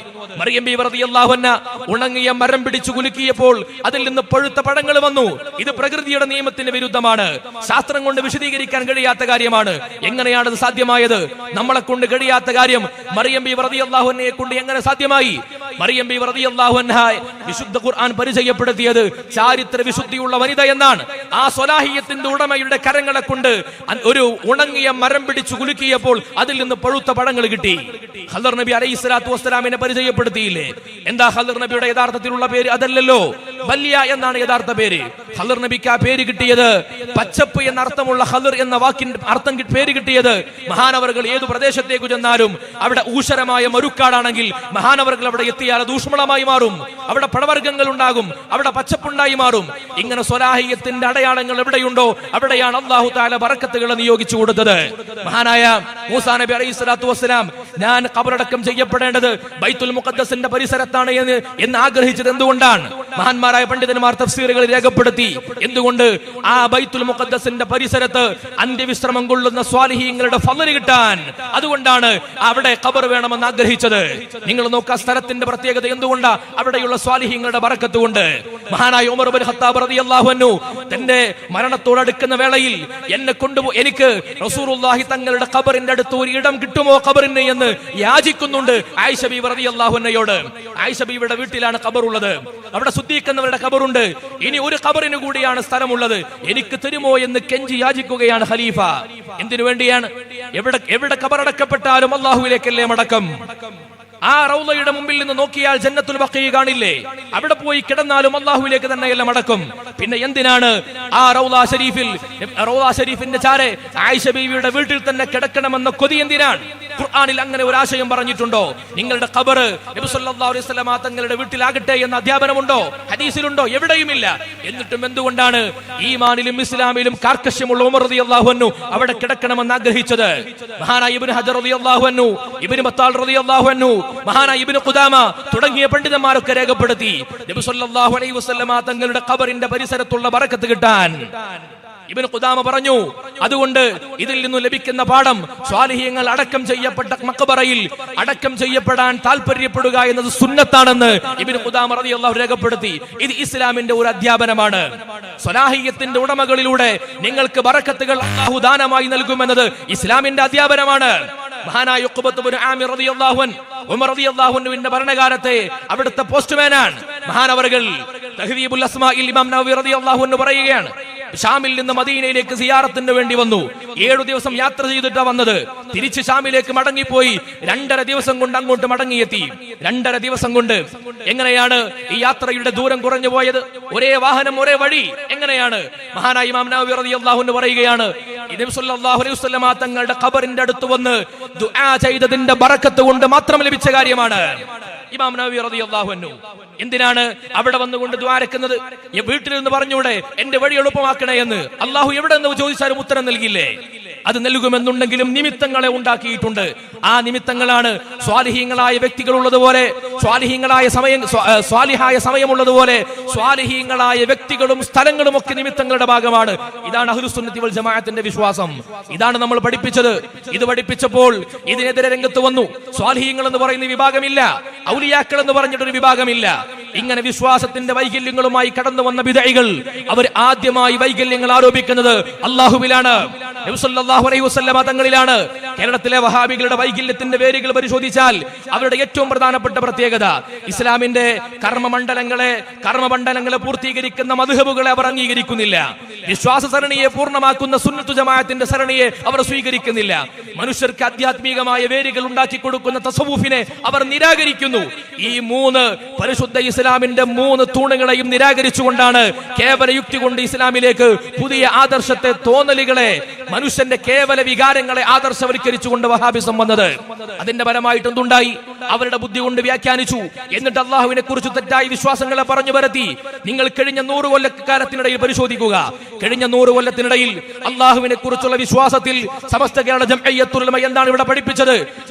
മറിയം ബീവി റളിയല്ലാഹു അൻഹ ഉണങ്ങിയ മരം പിടിച്ചു കുലുക്കിയപ്പോൾ അതിൽ നിന്ന് പഴുത്ത പഴങ്ങൾ വന്നു. ഇത് പ്രകൃതിയുടെ നിയമത്തിന് വിരുദ്ധമാണ്. ശാസ്ത്രം കൊണ്ട് വിശദീകരിക്കാൻ കഴിയാത്ത കാര്യമാണ്. എങ്ങനെയാണ് ഇത് സാധ്യമായത്? നമ്മളെ കൊണ്ട് കഴിയാത്ത കാര്യം മറിയം ബീവി റളിയല്ലാഹു അൻഹയെ കൊണ്ട് എങ്ങനെ സാധ്യമായി? മറിയം ബി റളിയല്ലാഹു അൻഹാ വിശുദ്ധ ഖുർആൻ പരിചയപ്പെടുത്തിയത് ചാരിത്ര വിശുദ്ധിയുള്ള വനിത എന്നാണ്. ആ സ്വലാഹിയത്തിന്റെ ഉടമയുടെ കരങ്ങളെ കൊണ്ട് ഒരു ഉണങ്ങിയ മരം പിടിച്ചു കുലുക്കിയപ്പോൾ അതിൽ നിന്ന് പഴുത്ത പഴങ്ങൾ കിട്ടി. ഖദർ നബി അലൈഹിസ്സലാത്തു വസ്സലാമിനെ പരിചയപ്പെടുത്തിയില്ലേ? എന്താ ഖദർ നബിയുടെ യഥാർത്ഥത്തിലുള്ള പേര്? അതല്ലല്ലോ, ബല്യ എന്നാണ് യഥാർത്ഥ പേര്. ഖദർ നബിക്ക് ആ പേര് കിട്ടിയത്, പച്ചപ്പ് എന്ന അർത്ഥമുള്ള ഖദർ എന്ന വാക്കിന്റെ അർത്ഥം പേര് കിട്ടിയത്, മഹാനവറുകൾ ഏതു പ്രദേശത്തേക്ക് ചെന്നാലും അവിടെ ഊഷരമായ മരുക്കാടാണെങ്കിൽ മഹാനവറുകൾ അവിടെ എത്തിയാൽ അത് ഊഷ്മളമായി മാറും, അവിടെ പഴവർഗ്ഗങ്ങൾ ഉണ്ടാകും, അവിടെ പച്ചപ്പുണ്ടായി മാറും. ഇങ്ങനെ സ്വലാഹിയത്തിന്റെ അടയാളങ്ങൾ എവിടെയുണ്ടോ അവിടെയാണ് അല്ലാഹു തആല ബറക്കത്തുകളെ നിയോഗിച്ചു കൊടുത്തത്. മഹാനായ മൂസാ നബി അലൈഹിസ്സലാത്തു വസ്സലാം ഞാൻ ഖബറടക്കം ചെയ്യപ്പെടേണ്ടത് ബൈത്തുൽ മുഖദ്ദസിന്റെ പരിസരത്താണ് എന്ന് ആഗ്രഹിച്ചത് എന്തുകൊണ്ടാണ്? മഹാന്മാരായ പണ്ഡിതന്മാർ തഫ്സീറുകൾ രേഖപ്പെടുത്തി. എന്തുകൊണ്ട്? ആ ബൈത്തുൽ മുഖദ്ദസിന്റെ പരിസരത്ത് അന്ത്യവിശ്രമം കൊള്ളുന്ന സ്വാലിഹീങ്ങളുടെ ഫള് കിട്ടാൻ. അതുകൊണ്ടാണ് അവിടെ ഖബർ വേണമെന്ന് ആഗ്രഹിച്ചത്. നിങ്ങൾ നോക്കുക, സ്ഥലത്തിന്റെ പ്രത്യേകത എന്തുകൊണ്ടാ? അവിടെയുള്ള സ്വാലിഹീങ്ങളുടെ ബറക്കത്ത് കൊണ്ട്. മഹാനായ ഉമർ ഇബ്നു ഖത്താബ് റളിയല്ലാഹു അൻഹു തന്റെ മരണത്തോടടുക്കുന്ന വേളയിൽ എനിക്ക് റസൂലുള്ളാഹി തങ്ങളുടെ ഖബറിന്റെ അടുത്ത് ഒരു ഇടം കിട്ടുമോ ഖബറിന് എന്ന് യാചിക്കുന്നുണ്ട് ആയിഷ ബീവി റളിയല്ലാഹു അൻഹയോട്. ആയിഷ ബീവിയുടെ വീട്ടിലാണ് ഖബർ ഉള്ളത്, അവിടെ ശുദ്ധീകരിക്കുന്നവരുടെ ഖബറുണ്ട്. ഇനി ഒരു ഖബറിന് കൂടിയാണ് സ്ഥലമുള്ളത്, എനിക്ക് തരുമോ എന്ന് കെഞ്ചി യാചിക്കുകയാണ് ഖലീഫ. എന്തിനു വേണ്ടിയാണ്? എവിടെ ഖബറടക്കപ്പെട്ടാലും അല്ലാഹുവിലേക്കല്ലേ മടക്കം. ആ റൗളയുടെ മുമ്പിൽ നിന്ന് നോക്കിയാൽ ജന്നത്തുൽ ബഖീ കാണില്ലേ? അവിടെ പോയി കിടന്നാലും അല്ലാഹുവിലേക്ക് തന്നെയല്ല മടക്കും. പിന്നെ എന്തിനാണ് ആ റൗള ഷരീഫിന്റെ ചാരെ ആയിഷ ബീവിയുടെ വീട്ടിൽ തന്നെ കിടക്കണമെന്ന കൊതി എന്തിനാണ്? ഖുർആനിൽ അങ്ങനെ ഒരു ആശയം പറഞ്ഞിട്ടുണ്ടോ? നിങ്ങളുടെ ഖബർ നബി സല്ലല്ലാഹു അലൈഹി വസല്ലം തങ്ങളുടെ വീട്ടിലാകട്ടെ എന്ന അധ്യാപനമുണ്ടോ? ഹദീസിലുണ്ടോ? എവിടെയുമില്ല. എന്നിട്ടും എന്തുകൊണ്ടാണ് ഈമാനിലും ഇസ്ലാമിലും കാർക്കശ്യമുള്ള ഉമർ റളിയല്ലാഹു അൻഹു അവിടെ കിടക്കണമെന്ന് ആഗ്രഹിച്ചത്? മഹാനായ ഇബ്നു ഹജർ റളിയല്ലാഹു അൻഹു, ഇബ്നു ബത്താൽ റളിയല്ലാഹു അൻഹു, മഹാനായ ഇബ്നു ഖുദാമ തുടങ്ങിയ പണ്ഡിതന്മാരൊക്കെ രേഖപ്പെടുത്തി നബി സല്ലല്ലാഹു അലൈഹി വസല്ലം തങ്ങളുടെ ഖബറിന്റെ പരിസരത്തുള്ള ബറക്കത്ത് കിട്ടാൻ. ഇബ്നു ഖുദാമ പറഞ്ഞു, അതുകൊണ്ട് ഇതിൽ നിന്നും ലഭിക്കുന്ന പാഠം, സ്വാലിഹീങ്ങൾ അടക്കം ചെയ്യപ്പെട്ട മഖബറയിൽ അടക്കം ചെയ്യപ്പെടാൻ താല്പര്യപ്പെടുക എന്നത് സുന്നത്താണെന്ന് ഇബ്നു ഖുദാമ റളിയല്ലാഹു രേഖപ്പെടുത്തി. ഇത് ഇസ്ലാമിന്റെ ഒരു അധ്യാപനമാണ്. സ്വലാഹിയത്തിന്റെ ഉടമകളിലൂടെ നിങ്ങൾക്ക് ബറക്കത്തുകൾ അല്ലാഹു ദാനമായി നൽകുമെന്നത് ഇസ്ലാമിന്റെ അധ്യാപനമാണ്. മഹാനായ ഉഖബത്ത് ഇബ്നു ആമിർ റളിയല്ലാഹു അൻഹു, ഉമർ റളിയല്ലാഹു അൻഹുവിന്റെ ഭരണകാലത്തെ അവിടുത്തെ പോസ്റ്റ്മാനാണ്. മഹാനവറുകൾ തഹ്ദീബുൽ അസ്മാഇൽ ഇമാം നവവി റളിയല്ലാഹു അൻഹു പറയുകയാണ്, ഷാമിൽ നിന്ന് മദീനയിലേക്ക് സിയാറത്തിന് വേണ്ടി വന്നു. 7 ദിവസം യാത്ര ചെയ്തിട്ടാ വന്നത്. തിരിച്ച് ഷാമിലേക്ക് മടങ്ങിപ്പോയി 2.5 ദിവസം കൊണ്ട് അങ്ങോട്ട് മടങ്ങിയെത്തി. 2.5 ദിവസം കൊണ്ട്. എങ്ങനെയാണ് ഈ യാത്രയുടെ ദൂരം കുറഞ്ഞു പോയത്? ഒരേ വാഹനം, ഒരേ വഴി. എങ്ങനെയാണ്? മഹാനായ ഇമാം നവവി റളിയല്ലാഹു അൻഹു പറയുകയാണ്, നബി സല്ലല്ലാഹു അലൈഹി വസല്ലം തങ്ങളുടെ ഖബറിന്റെ അടുത്ത് വന്ന് ദുആ ചെയ്തതിന്റെ ബറക്കത്ത് കൊണ്ട് മാത്രം ലഭിച്ച കാര്യമാണ്. ഇമാം നവവി റളിയല്ലാഹു അൻഹു എന്തിനാണ് അവിടെ വന്നുകൊണ്ട് ദ്വാരക്കുന്നത്? വീട്ടിൽ നിന്ന് പറഞ്ഞൂടെ എന്റെ വഴി എളുപ്പമാക്കണേ എന്ന്? അള്ളാഹു എവിടെ നിന്ന് ചോദിച്ചാലും ഉത്തരം നൽകില്ലേ? അത് നൽകുമെന്നുണ്ടെങ്കിലും നിമിത്തങ്ങളെ ഉണ്ടാക്കിയിട്ടുണ്ട്. ആ നിമിത്തങ്ങളാണ് സ്വാലിഹീങ്ങളായ വ്യക്തികൾ ഉള്ളതുപോലെ, സ്വാലിഹായ സമയമുള്ളതുപോലെ സ്വാലിഹീങ്ങളായ വ്യക്തികളും സ്ഥലങ്ങളും ഒക്കെ നിമിത്തങ്ങളുടെ ഭാഗമാണ്. ഇതാണ് അഹ്ലുസ് സുന്നത്തി വൽ ജമാഅത്തിന്റെ വിശ്വാസം. ഇതാണ് നമ്മൾ പഠിപ്പിച്ചത്. ഇത് പഠിപ്പിച്ചപ്പോൾ ഇതിനെതിരെ രംഗത്ത് വന്നു. സ്വാലിഹീങ്ങൾ എന്ന് പറയുന്ന വിഭാഗമില്ല, ഔലിയാക്കൾ എന്ന് പറഞ്ഞിട്ടൊരു വിഭാഗമില്ല. ഇങ്ങനെ വിശ്വാസത്തിന്റെ വൈകല്യങ്ങളുമായി കടന്നു വന്ന ബിദ്അകൾ, അവർ ആദ്യമായി വൈകല്യങ്ങൾ ആരോപിക്കുന്നത് അല്ലാഹുവിലാണ്, നബി സല്ലല്ലാഹു അലൈഹി വസല്ലം തങ്ങളിലാണ്. കേരളത്തിലെ വഹാബികളുടെ വൈകല്യത്തിന്റെ പേരുകൾ പരിശോധിച്ചാൽ അവരുടെ ഏറ്റവും പ്രധാനപ്പെട്ട പ്രത്യേകത, ഇസ്ലാമിന്റെ കർമ്മമണ്ഡലങ്ങളെ പൂർത്തീകരിക്കുന്ന മദ്ഹബുകളെ അവർ അംഗീകരിക്കുന്നില്ല. വിശ്വാസ സരണിയെ പൂർണ്ണമാക്കുന്ന സുന്നത്തു ജമാഅത്തിന്റെ സരണിയെ അവർ സ്വീകരിക്കുന്നില്ല. മനുഷ്യർക്ക് ആധ്യാത്മികമായ വേരുകൾ ഉണ്ടാക്കി കൊടുക്കുന്ന തസവൂഫിനെ അവർ നിരാകരിക്കുന്നു. ഈ 3 പരിശുദ്ധ ഇസ്ലാമിന്റെ 3 തൂണുകളെയും നിരാകരിച്ചുകൊണ്ടാണ് കേവല യുക്തി കൊണ്ട് ഇസ്ലാമിലേക്ക് പുതിയ ആദർശത്തെ, തോന്നലുകളെ, മനുഷ്യന്റെ കേവല വികാരങ്ങളെ ആദർശവൽക്കരിച്ചുകൊണ്ട് വഹാബിസം വന്നത്. അതിന്റെ ഫലമായിട്ട് എന്തുണ്ടായി? അവരുടെ ബുദ്ധി കൊണ്ട് വ്യാഖ്യാനിച്ചു. എന്നിട്ട് അള്ളാഹുവിനെ കുറിച്ച് തെറ്റായ വിശ്വാസങ്ങളെ പറഞ്ഞു പരത്തി. നിങ്ങൾ കഴിഞ്ഞ 100 കൊല്ലക്കാലത്തിനിടയിൽ പരിശോധിക്കുക. കഴിഞ്ഞ 100 കൊല്ലത്തിനിടയിൽ അള്ളാഹുവിനെ കുറിച്ചുള്ള വിശ്വാസത്തിൽ സമസ്ത കേരള ജംഇയ്യത്തുൽ ഉലമ എന്താണ് ഇവിടെ പഠിപ്പിച്ചത്?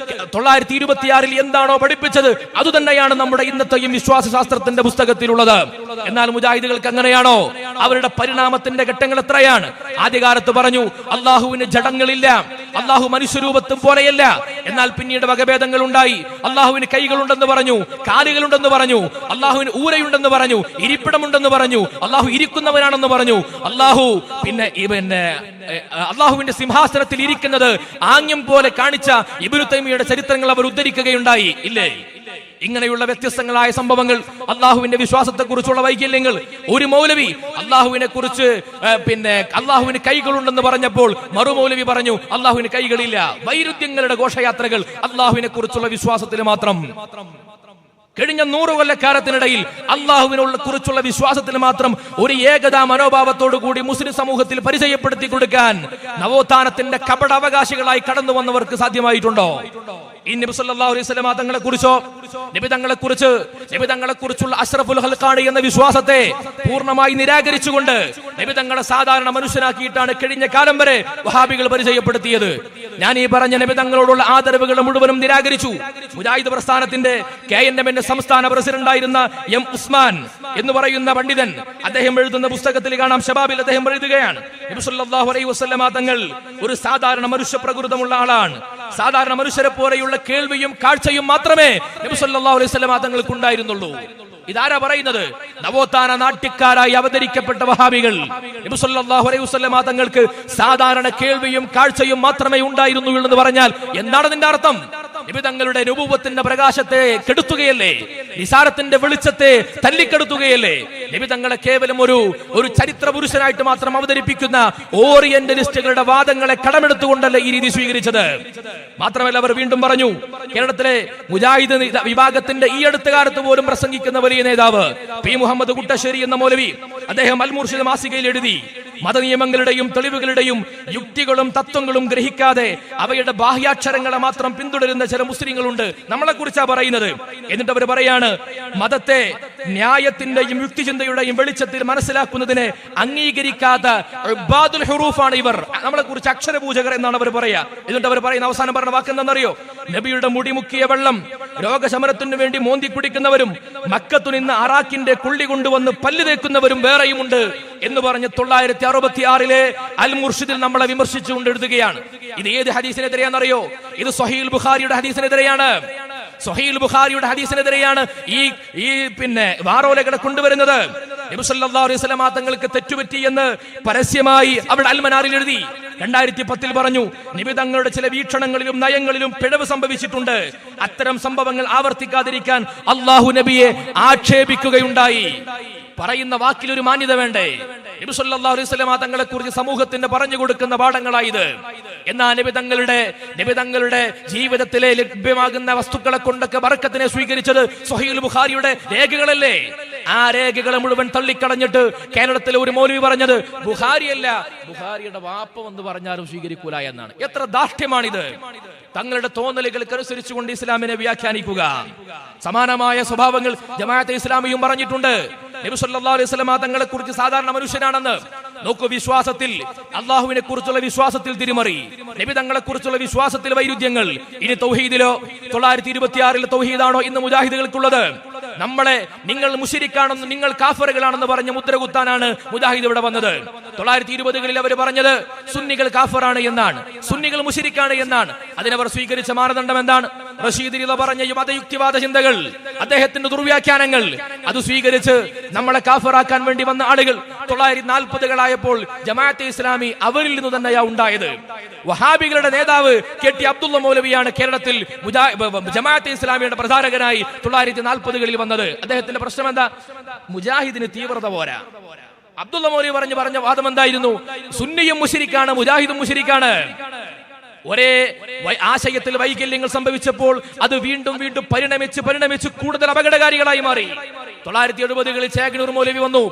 926 എന്താണോ പഠിപ്പിച്ചത് അതുതന്നെയാണ് നമ്മുടെ ഇന്നത്തെയും വിശ്വാസ ശാസ്ത്രത്തിന്റെ പുസ്തകത്തിലുള്ളത്. എന്നാൽ മുജാഹിദുകൾക്ക് അങ്ങനെയാണോ? അവരുടെ പരിണാമത്തിന്റെ ഘട്ടങ്ങൾ എത്രയാണ്? ആദ്യകാലത്ത് പറഞ്ഞു അള്ളാഹുവിന് ജഡങ്ങളില്ല, അള്ളാഹു മനുഷ്യരൂപത്തും പോലെയല്ല. എന്നാൽ പിന്നീട് വകഭേദങ്ങൾ ഉണ്ടായി. അള്ളാഹുവിന് കൈകളുണ്ടെന്ന് പറഞ്ഞു, കാലുകളുണ്ടെന്ന് പറഞ്ഞു, അള്ളാഹുവിന് ഊരയുണ്ടെന്ന് പറഞ്ഞു, ഇരിപ്പിടമുണ്ടെന്ന് പറഞ്ഞു, അള്ളാഹു ഇരിക്കുന്നവനാണെന്ന് പറഞ്ഞു. അള്ളാഹുവിന്റെ സിംഹാസനത്തിൽ ഇരിക്കുന്നത് ആംഗ്യം പോലെ കാണിച്ച ഇബ്നു തൈമിയുടെ ചരിത്രങ്ങൾ അവർ ഉദ്ധരിക്കുകയുണ്ടായി. ഇല്ലേ? ഇങ്ങനെയുള്ള വ്യത്യസ്തങ്ങളായ സംഭവങ്ങൾ, അള്ളാഹുവിന്റെ വിശ്വാസത്തെ കുറിച്ചുള്ള വൈകല്യങ്ങൾ. ഒരു മൗലവി അള്ളാഹുവിനെ കുറിച്ച് അള്ളാഹുവിന് കൈകളുണ്ടെന്ന് പറഞ്ഞപ്പോൾ മറു മൗലവി പറഞ്ഞു അള്ളാഹുവിന് കൈകളില്ല. വൈരുദ്ധ്യങ്ങളുടെ ഘോഷയാത്രകൾ അള്ളാഹുവിനെ കുറിച്ചുള്ള വിശ്വാസത്തിൽ മാത്രം. കഴിഞ്ഞ 100 കൊല്ലക്കാലത്തിനിടയിൽ അള്ളാഹുവിനുള്ള കുറിച്ചുള്ള വിശ്വാസത്തിൽ മാത്രം ഒരു ഏകതാ മനോഭാവത്തോടു കൂടി മുസ്ലിം സമൂഹത്തിൽ പരിചയപ്പെടുത്തി കൊടുക്കാൻ നവോത്ഥാനത്തിന്റെ കപട അവകാശികളായി കടന്നു വന്നവർക്ക് സാധ്യമായിട്ടുണ്ടോ? ഈ നബി സല്ലല്ലാഹു അലൈഹി വസല്ലം തങ്ങളെ കുറിച്ചോ നബി തങ്ങളെ കുറിച്ചുള്ള അഷ്റഫുൽ ഖൽഖാണ് എന്ന വിശ്വാസത്തെ പൂർണ്ണമായി നിരാകരിച്ചുകൊണ്ട് നബി തങ്ങളെ സാധാരണ മനുഷ്യനാക്കിയിട്ടാണ് കഴിഞ്ഞ കാലം വരെ വഹാബികൾ പരിചയപ്പെടുത്തിയത്. ഞാൻ ഈ പറഞ്ഞ നബി തങ്ങളോടുള്ള ആദരവുകൾ മുഴുവനും നിരാകരിച്ചു. മുജാഹിദ് പ്രസ്ഥാനത്തിന്റെ KNM സംസ്ഥാന പ്രസിഡന്റായിരുന്ന എം ഉസ്മാൻ എന്ന് പറയുന്ന പണ്ഡിതൻ, അദ്ദേഹം എഴുതുന്ന പുസ്തകത്തിൽ കാണാം, ശബാബിൽ അദ്ദേഹം എഴുതുകയാണ്, നബി സല്ലല്ലാഹു അലൈഹി വസല്ലം തങ്ങൾ ഒരു സാധാരണ മനുഷ്യ പ്രകൃതമുള്ള ആളാണ്. സാധാരണ മനുഷ്യരെ പോലെയുള്ള കേൾവിയും കാഴ്ചയും മാത്രമേ നബി സല്ലല്ലാഹു അലൈഹി വസല്ലം തങ്ങൾക്ക് ഉണ്ടായിരുന്നുള്ളൂ. ഇതാരാ പറയുന്നത്? നവോത്ഥാന നാട്യക്കാരായി അവതരിക്കപ്പെട്ട വഹാബികൾ. നബി സല്ലല്ലാഹു അലൈഹി വസല്ലം തങ്ങൾക്ക് സാധാരണ കേൾവിയും കാഴ്ചയും മാത്രമേ ഉണ്ടായിരുന്നു എന്ന് പറഞ്ഞാൽ എന്താണ് അതിന്റെ അർത്ഥം? നബി തങ്ങളുടെ നുബുവത്തിന്റെ പ്രകാശത്തെ കെടുത്തുകയല്ലേ? നിസാരത്തിന്റെ വെളിച്ചത്തെ തല്ലിക്കെടുത്തുകയല്ലേ? നബി തങ്ങളെ കേവലം ഒരു ചരിത്ര പുരുഷനായിട്ട് മാത്രം അവതരിപ്പിക്കുന്ന ഓറിയന്റലിസ്റ്റുകളുടെ വാദങ്ങളെ കടമെടുത്തുകൊണ്ടല്ലേ ഈ രീതി സ്വീകരിച്ചത്? മാത്രമല്ല, അവർ വീണ്ടും പറഞ്ഞു, കേരളത്തിലെ മുജാഹിദ് വിഭാഗത്തിന്റെ ഈ അടുത്ത കാലത്ത് പോലും പ്രസംഗിക്കുന്ന വലിയ നേതാവ് പി മുഹമ്മദ് കുട്ടശ്ശേരി എന്ന മൗലവി, അദ്ദേഹം അൽ മുർഷിദ് മാസികയിൽ എഴുതി, മതനിയമങ്ങളുടെയും തെളിവുകളുടെയും യുക്തികളും തത്വങ്ങളും ഗ്രഹിക്കാതെ അവയുടെ ബാഹ്യാക്ഷരങ്ങളെ മാത്രം പിന്തുടരുന്ന ചില മുസ്ലിങ്ങളുണ്ട്, നമ്മളെ കുറിച്ചാ പറയുന്നത്. എന്നിട്ട് അവർ പറയാണ്, മതത്തെ ന്യായത്തിന്റെയും യുക്തിചിന്തയുടെയും വെളിച്ചത്തിൽ മനസ്സിലാക്കുന്നതിനെ അംഗീകരിക്കാത്ത ഇബാദുൽ ഹുറൂഫാണ് ഇവർ, നമ്മളെ കുറിച്ച് അക്ഷരപൂജകർ എന്നാണ് അവർ പറയാ. എന്നിട്ട് അവർ പറയുന്ന അവസാനം പറഞ്ഞ വാക്ക് എന്താണെന്നറിയോ? നബിയുടെ മുടിമുക്കിയ വെള്ളം രോഗശമനത്തിനു വേണ്ടി മോന്തി കുടിക്കുന്നവരും മക്കത്തു നിന്ന് അറാഖിന്റെ കുള്ളി കൊണ്ടുവന്ന് പല്ല് തേക്കുന്നവരും വേറെയുമുണ്ട് എന്ന് പറഞ്ഞ് 1966 അൽ മുർഷിദിൽ നമ്മളെ വിമർശിച്ചുകൊണ്ട് എഴുതുകയാണ്. ഇത് ഏത് ഹദീസിനെതിരെയാണെന്നറിയോ? ഇത് സ്വഹീഹുൽ ബുഖാരിയുടെ ഹദീസിനെതിരെയാണ്. സ്വഹീഹുൽ ബുഖാരിയുടെ ഹദീസിനെതിരെയാണ് ഈ വാറോലകളെ കൊണ്ടുവരുന്നത്. നബി സല്ലല്ലാഹു അലൈഹി വസല്ലം തങ്ങൾക്ക് തെറ്റുപറ്റി എന്ന് പരസ്യമായി അവിടെ അൽമനാറിൽ എഴുതി. 2010 പറഞ്ഞു, നബി തങ്ങളുടെ ചില വീക്ഷണങ്ങളിലും നയങ്ങളിലും പിഴവ് സംഭവിച്ചിട്ടുണ്ട്. അത്തരം സംഭവങ്ങൾ ആവർത്തിക്കാതിരിക്കാൻ അള്ളാഹു നബിയെ ആക്ഷേപിക്കുകയുണ്ടായി. പറയുന്ന വാക്കിൽ ഒരു മാന്യത വേണ്ടേ? നബി സല്ലല്ലാഹു അലൈഹി വസല്ലം തങ്ങളെ കുറിച്ച് സമൂഹത്തിന് പറഞ്ഞു കൊടുക്കുന്ന പാഠങ്ങളായത്. എന്നാൽ നബി തങ്ങളുടെ ജീവിതത്തിലെ ലഭ്യമാകുന്ന വസ്തുക്കളെ കൊണ്ടൊക്കെ ബറക്കത്തിനെ സ്വീകരിച്ചത് സ്വഹീഹുൽ ബുഖാരിയുടെ രേഖകളല്ലേ? ആ രേഖകളെ മുഴുവൻ തള്ളിക്കളഞ്ഞിട്ട് കേരളത്തിലെ ഒരു മൗലവി പറഞ്ഞത് ബുഖാരിയല്ല, ബുഖാരിയുടെ വാപ്പ എന്ന് പറഞ്ഞാലും സ്വീകരിക്കൂല എന്നാണ്. എത്ര ദാഷ്ട്യമാണിത്! തങ്ങളുടെ തോന്നലുകൾക്കനുസരിച്ചുകൊണ്ട് ഇസ്ലാമിനെ വ്യാഖ്യാനിക്കുക. സമാനമായ സ്വഭാവങ്ങൾ ജമാഅത്തെ ഇസ്ലാമിയും പറഞ്ഞിട്ടുണ്ട്. നബി സല്ലല്ലാഹു അലൈഹി വസല്ലം തങ്ങളെ കുറിച്ച് സാധാരണ മനുഷ്യനാണെന്ന്. നോക്കൂ, വിശ്വാസത്തിൽ, അള്ളാഹുവിനെ കുറിച്ചുള്ള വിശ്വാസത്തിൽ തിരിമറി, നബി തങ്ങളെ കുറിച്ചുള്ള വിശ്വാസത്തിൽ വൈരുദ്ധ്യങ്ങൾ. ഇനി തൗഹീദിലോ 1926 തൗഹീദാണോ ഇന്ന് മുജാഹിദുകൾക്കുള്ളത്? നിങ്ങൾ മുശ്രിക്കാണെന്ന്, നിങ്ങൾ കാഫറുകളാണെന്ന് പറഞ്ഞ് മുദ്ര കുത്താനാണ് മുജാഹിദ് ഇവിടെ വന്നത്. 1920 അവർ പറഞ്ഞത് സുന്നികൾ കാഫറാണ് എന്നാണ്, സുന്നികൾ മുശ്രിക്കാണ് എന്നാണ്. അതിനവർ സ്വീകരിച്ച മാനദണ്ഡം എന്താണ്? റഷീദ് റിള പറഞ്ഞ മതയുക്തിവാദ ചിന്തകൾ, അദ്ദേഹത്തിന്റെ ദുർവ്യാഖ്യാനങ്ങൾ, അത് സ്വീകരിച്ച് നമ്മളെ കാഫറാക്കാൻ വേണ്ടി വന്ന ആളുകൾ 1940-കളായപ്പോൾ ജമാഅത്തെ ഇസ്ലാമി അവരിൽ നിന്ന് തന്നെയാ ഉണ്ടായത്. വഹാബികളുടെ നേതാവ് KT അബ്ദുള്ള മൗലവിയാണ് കേരളത്തിൽ ജമാഅത്തെ ഇസ്ലാമിയുടെ പ്രചാരകനായി 1940-കളിൽ വന്നത്. അദ്ദേഹത്തിന്റെ പ്രശ്നം എന്താ? മുജാഹിദിന് തീവ്രത പോരാ. അബ്ദുള്ള മൗലവി പറഞ്ഞ വാദം എന്തായിരുന്നു? സുന്നിയും മുശ്രിക്കാണ്, മുജാഹിദും മുശ്രിക്കാണ്. ഒരേ ആശയത്തിൽ വൈകല്യങ്ങൾ സംഭവിച്ചപ്പോൾ അത് വീണ്ടും പരിണമിച്ച് കൂടുതൽ അപകടകാരികളായി മാറി. 1970-കളിൽ ചേകനൂർ മൗലവി വന്നു.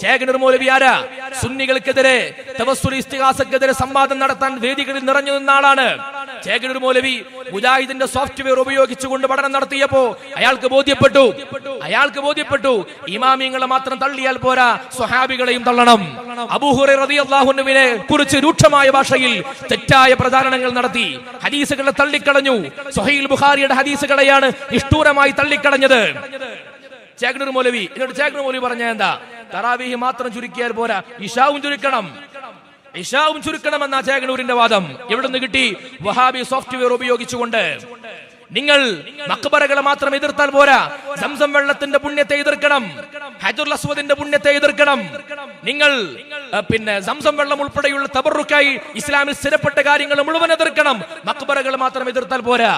ചേകനൂർ മൗലവി ആരാ? സുന്നികൾക്കെതിരെ, തവസ്സുൽ ഇസ്തിഗാസക്കെതിരെ സംവാദം നടത്താൻ വേദികളിൽ നിറഞ്ഞു നിന്ന ആളാണ്. ചേകനൂർ മൗലവി മുജാഹിദിന്റെ സോഫ്റ്റ്വെയർ ഉപയോഗിച്ചുകൊണ്ട് പഠനം നടത്തിയപ്പോ അയാൾക്ക് ബോധ്യപ്പെട്ടു ഇമാമിങ്ങളെ മാത്രം തള്ളിയാൽ പോരാ, സ്വഹാബികളെയും തള്ളണം. അബൂ ഹുറൈറ റളിയല്ലാഹു അൻഹുവിനെ കുറിച്ച് രൂക്ഷമായ ഭാഷയിൽ തെറ്റായ പ്രചാരണങ്ങൾ നടത്തി. ഹദീസുകളെ തള്ളിക്കളഞ്ഞു. സ്വഹീഹുൽ ബുഖാരിയുടെ ഹദീസുകളെയാണ് നിഷ്ഠൂരമായി തള്ളിക്കളഞ്ഞത് ചേകനൂർ മൗലവി. എന്നിട്ട് ചേകനൂർ മൗലവി പറഞ്ഞ എന്താ? തറാവീഹ് മാത്രം ചുരുക്കിയാൽ പോരാ, ഇശാവും ചുരുക്കണമെന്ന ചേകനൂരിന്റെ വാദം. എവിടെ നിന്ന് കിട്ടി? വഹാബി സോഫ്റ്റ്വെയർ ഉപയോഗിച്ചുകൊണ്ട്. നിങ്ങൾ മഖ്ബറകളെ മാത്രം എതിർത്താൽ പോരാ, സംസം വെള്ളത്തിന്റെ പുണ്യത്തെ എതിർക്കണം, ഹജറുൽ അസ്വദിന്റെ പുണ്യത്തെ എതിർക്കണം. നിങ്ങൾ സംസം വെള്ളം ഉൾപ്പെടെയുള്ള തബറുക്കായി ഇസ്ലാമിൽ സ്ഥിരപ്പെട്ട കാര്യങ്ങൾ മുഴുവൻ എതിർക്കണം. മഖ്ബറകളെ മാത്രം എതിർത്താൽ പോരാ.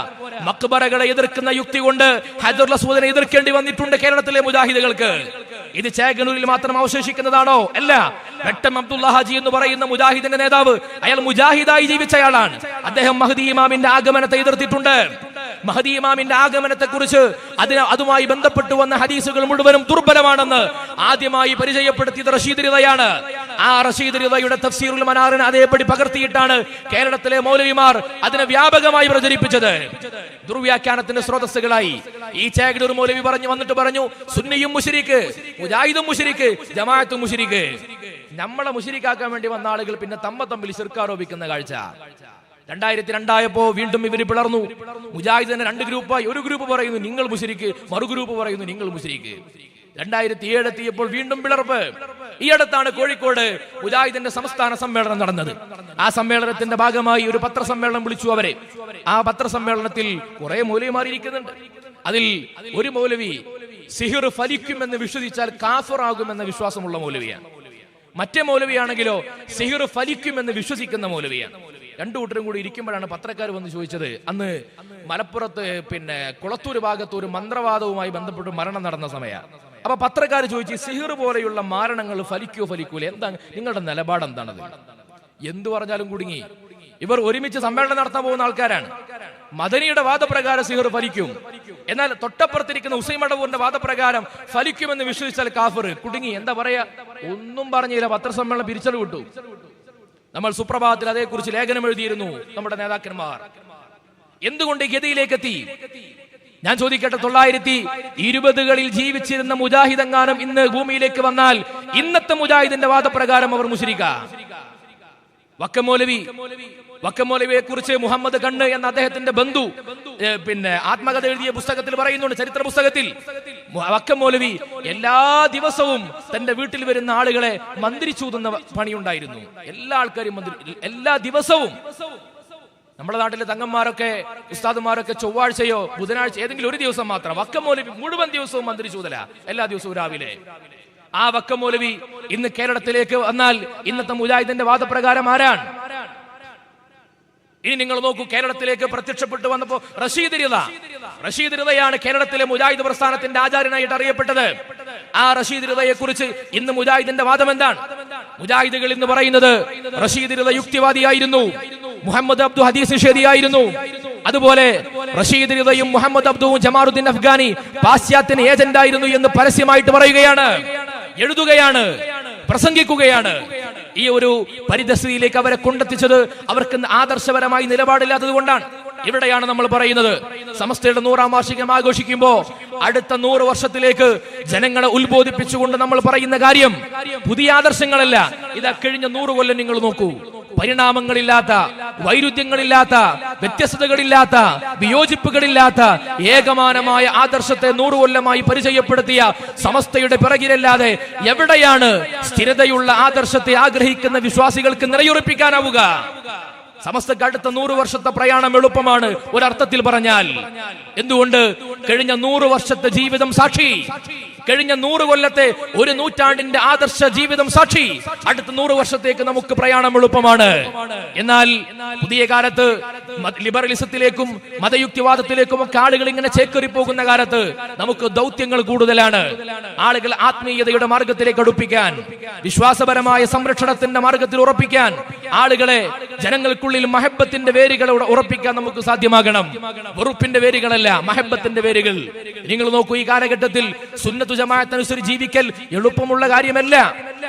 മഖ്ബറകളെ എതിർക്കുന്ന യുക്തി കൊണ്ട് ഹജറുൽ അസ്വദിനെ എതിർക്കേണ്ടി വന്നിട്ടുണ്ട് കേരളത്തിലെ മുജാഹിദുകൾക്ക്. ഇത് ചേകനൂരിൽ മാത്രം അവശേഷിക്കുന്നതാണോ? അല്ല. വെട്ടം അബ്ദുള്ള ഹാജി എന്ന് പറയുന്ന മുജാഹിദിന്റെ നേതാവ്, അയാൾ മുജാഹിദായി ജീവിച്ചയാളാണ്. അദ്ദേഹം മഹ്ദി ഇമാമിന്റെ ആഗമനത്തെ എതിർത്തിട്ടുണ്ട്. മഹ്ദി ഇമാമിന്റെ ആഗമനത്തെ കുറിച്ച് അതുമായി ബന്ധപ്പെട്ടു വന്ന ഹദീസുകൾ മുഴുവനും ദുർബലമാണെന്ന് ആദ്യമായി പരിചയപ്പെടുത്തിയത് റഷീദ് റിളയാണ്. ആ റഷീദ് റിളയുടെ തഫ്സീറുൽ മനാറിനെ അതേപടി പകർത്തിയിട്ടാണ് കേരളത്തിലെ മൗലവിമാർ അതിനെ വ്യാപകമായി പ്രചരിപ്പിച്ചത്. ദുർവ്യാഖ്യാനത്തിന്റെ സ്രോതസ്സുകളായി ഈ ചേകനൂർ മൗലവി വന്നിട്ട് പറഞ്ഞു, സുന്നിയും മുശ്രിക്ക്, മുജാഹിദും മുശ്രിക്ക്, ജമാഅത്തും മുശ്രിക്ക്. നമ്മളെ മുശ്രിക്കാക്കാൻ വേണ്ടി വന്ന ആളുകൾ പിന്നെ തമ്മിൽ ശിർക്ക് ആരോപിക്കുന്ന കാഴ്ച. 2002 വീണ്ടും ഇവര് പിളർന്നു. മുജാഹിദിനെ 2 ഗ്രൂപ്പായി. ഒരു ഗ്രൂപ്പ് പറയുന്നു നിങ്ങൾ മുശ്രിക്ക്, മറുഗ്രൂപ്പ് പറയുന്നു നിങ്ങൾ മുശ്രിക്ക്. 2007 എത്തിയപ്പോൾ വീണ്ടും പിളർപ്പ്. ഈ അടുത്താണ് കോഴിക്കോട് മുജാഹിദിന്റെ സംസ്ഥാന സമ്മേളനം നടന്നത്. ആ സമ്മേളനത്തിന്റെ ഭാഗമായി ഒരു പത്രസമ്മേളനം വിളിച്ചു അവരെ. ആ പത്രസമ്മേളനത്തിൽ കുറെ മൗലവിമാരിയിരിക്കുന്നുണ്ട്. അതിൽ ഒരു മൗലവി സിഹിർ ഫലിക്കുമെന്ന് വിശ്വസിച്ചാൽ കാഫിറാകുമെന്ന വിശ്വാസമുള്ള മൗലവിയാണ്. മറ്റേ മൗലവിയാണെങ്കിലോ സിഹിർ ഫലിക്കുമെന്ന് വിശ്വസിക്കുന്ന മൗലവിയാണ്. 2 കൂട്ടരും കൂടി ഇരിക്കുമ്പോഴാണ് പത്രക്കാർ വന്ന് ചോദിച്ചത്. അന്ന് മലപ്പുറത്ത് കുളത്തൂർ ഭാഗത്ത് ഒരു മന്ത്രവാദവുമായി ബന്ധപ്പെട്ട് മരണം നടന്ന സമയമാണ്. അപ്പൊ പത്രക്കാർ ചോദിച്ചു, സിഹിർ പോലെയുള്ള മാരണങ്ങൾ ഫലിക്കൂല, എന്താണ് നിങ്ങളുടെ നിലപാട്? എന്താണത്? എന്തു പറഞ്ഞാലും കുടുങ്ങി. ഇവർ ഒരുമിച്ച് സമ്മേളനം നടത്താൻ പോകുന്ന ആൾക്കാരാണ്. മദനിയുടെ വാദപ്രകാരം സിഹിർ ഫലിക്കും, എന്നാൽ തൊട്ടപ്പുറത്തിരിക്കുന്ന ഉസൈം അടവൂരിന്റെ വാദപ്രകാരം ഫലിക്കുമെന്ന് വിശ്വസിച്ചാൽ കാഫിർ. കുടുങ്ങി. എന്താ പറയാ? ഒന്നും പറഞ്ഞില്ല. പത്രസമ്മേളനം പിരിച്ചത് വിട്ടു. നമ്മൾ സുപ്രഭാതത്തിൽ അതേക്കുറിച്ച് ലേഖനം എഴുതിയിരുന്നു. നമ്മുടെ നേതാക്കന്മാർ എന്തുകൊണ്ട് ഗതിയിലേക്ക് എത്തി? ഞാൻ ചോദിക്കട്ടെ, 1920കളിൽ ജീവിച്ചിരുന്ന മുജാഹിദെങ്ങാനും ഇന്ന് ഭൂമിയിലേക്ക് വന്നാൽ ഇന്നത്തെ മുജാഹിദിന്റെ വാദപ്രകാരം അവർ മുശ്രിക്കാ? വക്കമൗലവിയെ കുറിച്ച് മുഹമ്മദ് കണ്ണ് എന്ന അദ്ദേഹത്തിന്റെ ബന്ധു ആത്മകഥ എഴുതിയ പുസ്തകത്തിൽ പറയുന്നുണ്ട്, ചരിത്ര പുസ്തകത്തിൽ. വക്കമൗലവി എല്ലാ ദിവസവും തന്റെ വീട്ടിൽ വരുന്ന ആളുകളെ മന്ത്രിച്ചൂതുന്ന പണിയുണ്ടായിരുന്നു. എല്ലാ ആൾക്കാരും എല്ലാ ദിവസവും. നമ്മുടെ നാട്ടിലെ തങ്ങന്മാരൊക്കെ ഉസ്താദുമാരൊക്കെ ചൊവ്വാഴ്ചയോ ബുധനാഴ്ച ഏതെങ്കിലും ഒരു ദിവസം മാത്രം. വക്കമൗലവി മുഴുവൻ ദിവസവും മന്ത്രിച്ചൂതല, എല്ലാ ദിവസവും രാവിലെ. ആ വക്കമൗലവി ഇന്ന് കേരളത്തിലേക്ക് വന്നാൽ ഇന്നത്തെ മുജാഹിദിന്റെ വാദപ്രകാരം ആരാണ്? ഇനി നിങ്ങൾ നോക്കൂ, കേരളത്തിലേക്ക് പ്രത്യക്ഷപ്പെട്ടു വന്നപ്പോ റഷീദ് റിളയാണ് കേരളത്തിലെ മുജാഹിദ് പ്രസ്ഥാനത്തിന്റെ ആചാര്യനായിട്ട് അറിയപ്പെട്ടത്. ആ റഷീദ് റിളയെ കുറിച്ച് ഇന്ന് മുജാഹിദിന്റെ വാദം എന്താണ്? മുജാഹിദുകൾ എന്ന് പറയുന്നത് റഷീദ് റിള യുക്തിവാദിയായിരുന്നു, മുഹമ്മദ് അബ്ദു ഹദീസ് നിഷേധിയായിരുന്നു. അതുപോലെ റഷീദ് റിളയും മുഹമ്മദ് അബ്ദുവും ജമാലുദ്ദീൻ അഫ്ഗാനി പാശ്ചാത്യൻ ഏജന്റ് ആയിരുന്നു എന്ന് പരസ്യമായിട്ട് പറയുകയാണ്, എഴുതുകയാണ്, പ്രസംഗിക്കുകയാണ്. ഈ ഒരു പരിതസ്ഥിതിയിലേക്ക് അവരെ കൊണ്ടെത്തിച്ചത് അവർക്ക് ആദർശപരമായി നിലപാടില്ലാത്തത് കൊണ്ടാണ്. ഇവിടെയാണ് നമ്മൾ പറയുന്നത്, സമസ്തയുടെ 100ാം വാർഷികം ആഘോഷിക്കുമ്പോ അടുത്ത 100 വർഷത്തിലേക്ക് ജനങ്ങളെ ഉത്ബോധിപ്പിച്ചുകൊണ്ട് നമ്മൾ പറയുന്ന കാര്യം പുതിയ ആദർശങ്ങളല്ല. ഇതാ കഴിഞ്ഞ 100 കൊല്ലം നിങ്ങൾ നോക്കൂ. പരിണാമങ്ങളില്ലാത്ത, വൈരുദ്ധ്യങ്ങളില്ലാത്ത, വ്യത്യസ്തതകളില്ലാത്ത, വിയോജിപ്പുകളില്ലാത്ത ഏകമാനമായ ആദർശത്തെ 100 കൊല്ലമായി പരിചയപ്പെടുത്തിയ സമസ്തയുടെ പിറകിലല്ലാതെ എവിടെയാണ് സ്ഥിരതയുള്ള ആദർശത്തെ ആഗ്രഹിക്കുന്ന വിശ്വാസികൾക്ക് നിലയുറപ്പിക്കാനാവുക? സമസ്തക്ക് അടുത്ത 100 വർഷത്തെ പ്രയാണം എളുപ്പമാണ് ഒരർത്ഥത്തിൽ പറഞ്ഞാൽ. എന്തുകൊണ്ട്? കഴിഞ്ഞ 100 വർഷത്തെ ജീവിതം സാക്ഷി, കഴിഞ്ഞ 100 കൊല്ലത്തെ ഒരു നൂറ്റാണ്ടിന്റെ ആദർശ ജീവിതം സാക്ഷി. അടുത്ത 100 വർഷത്തേക്ക് നമുക്ക് പ്രയാണം എളുപ്പമാണ്. എന്നാൽ പുതിയ കാലത്ത് ലിബറലിസത്തിലേക്കും മതയുക്തിവാദത്തിലേക്കും ഒക്കെ ആളുകൾ ഇങ്ങനെ ചേക്കേറി പോകുന്ന കാലത്ത് നമുക്ക് ദൗത്യങ്ങൾ കൂടുതലാണ്. ആളുകൾ ആത്മീയതയുടെ മാർഗത്തിലേക്ക് അടുപ്പിക്കാൻ, വിശ്വാസപരമായ സംരക്ഷണത്തിന്റെ മാർഗത്തിൽ ഉറപ്പിക്കാൻ, ആളുകളെ ജനങ്ങൾക്കുള്ളിൽ മഹബത്തിന്റെ വേരുകളെ ഉറപ്പിക്കാൻ നമുക്ക് സാധ്യമാകണം. വെറുപ്പിന്റെ വേരുകളല്ല, മഹബത്തിന്റെ വേരുകൾ. നിങ്ങൾ നോക്കൂ, ഈ കാലഘട്ടത്തിൽ സുന്നത്തു ജമാഅത്തനുസരിച്ച് ജീവിക്കൽ എളുപ്പമുള്ള കാര്യമല്ല.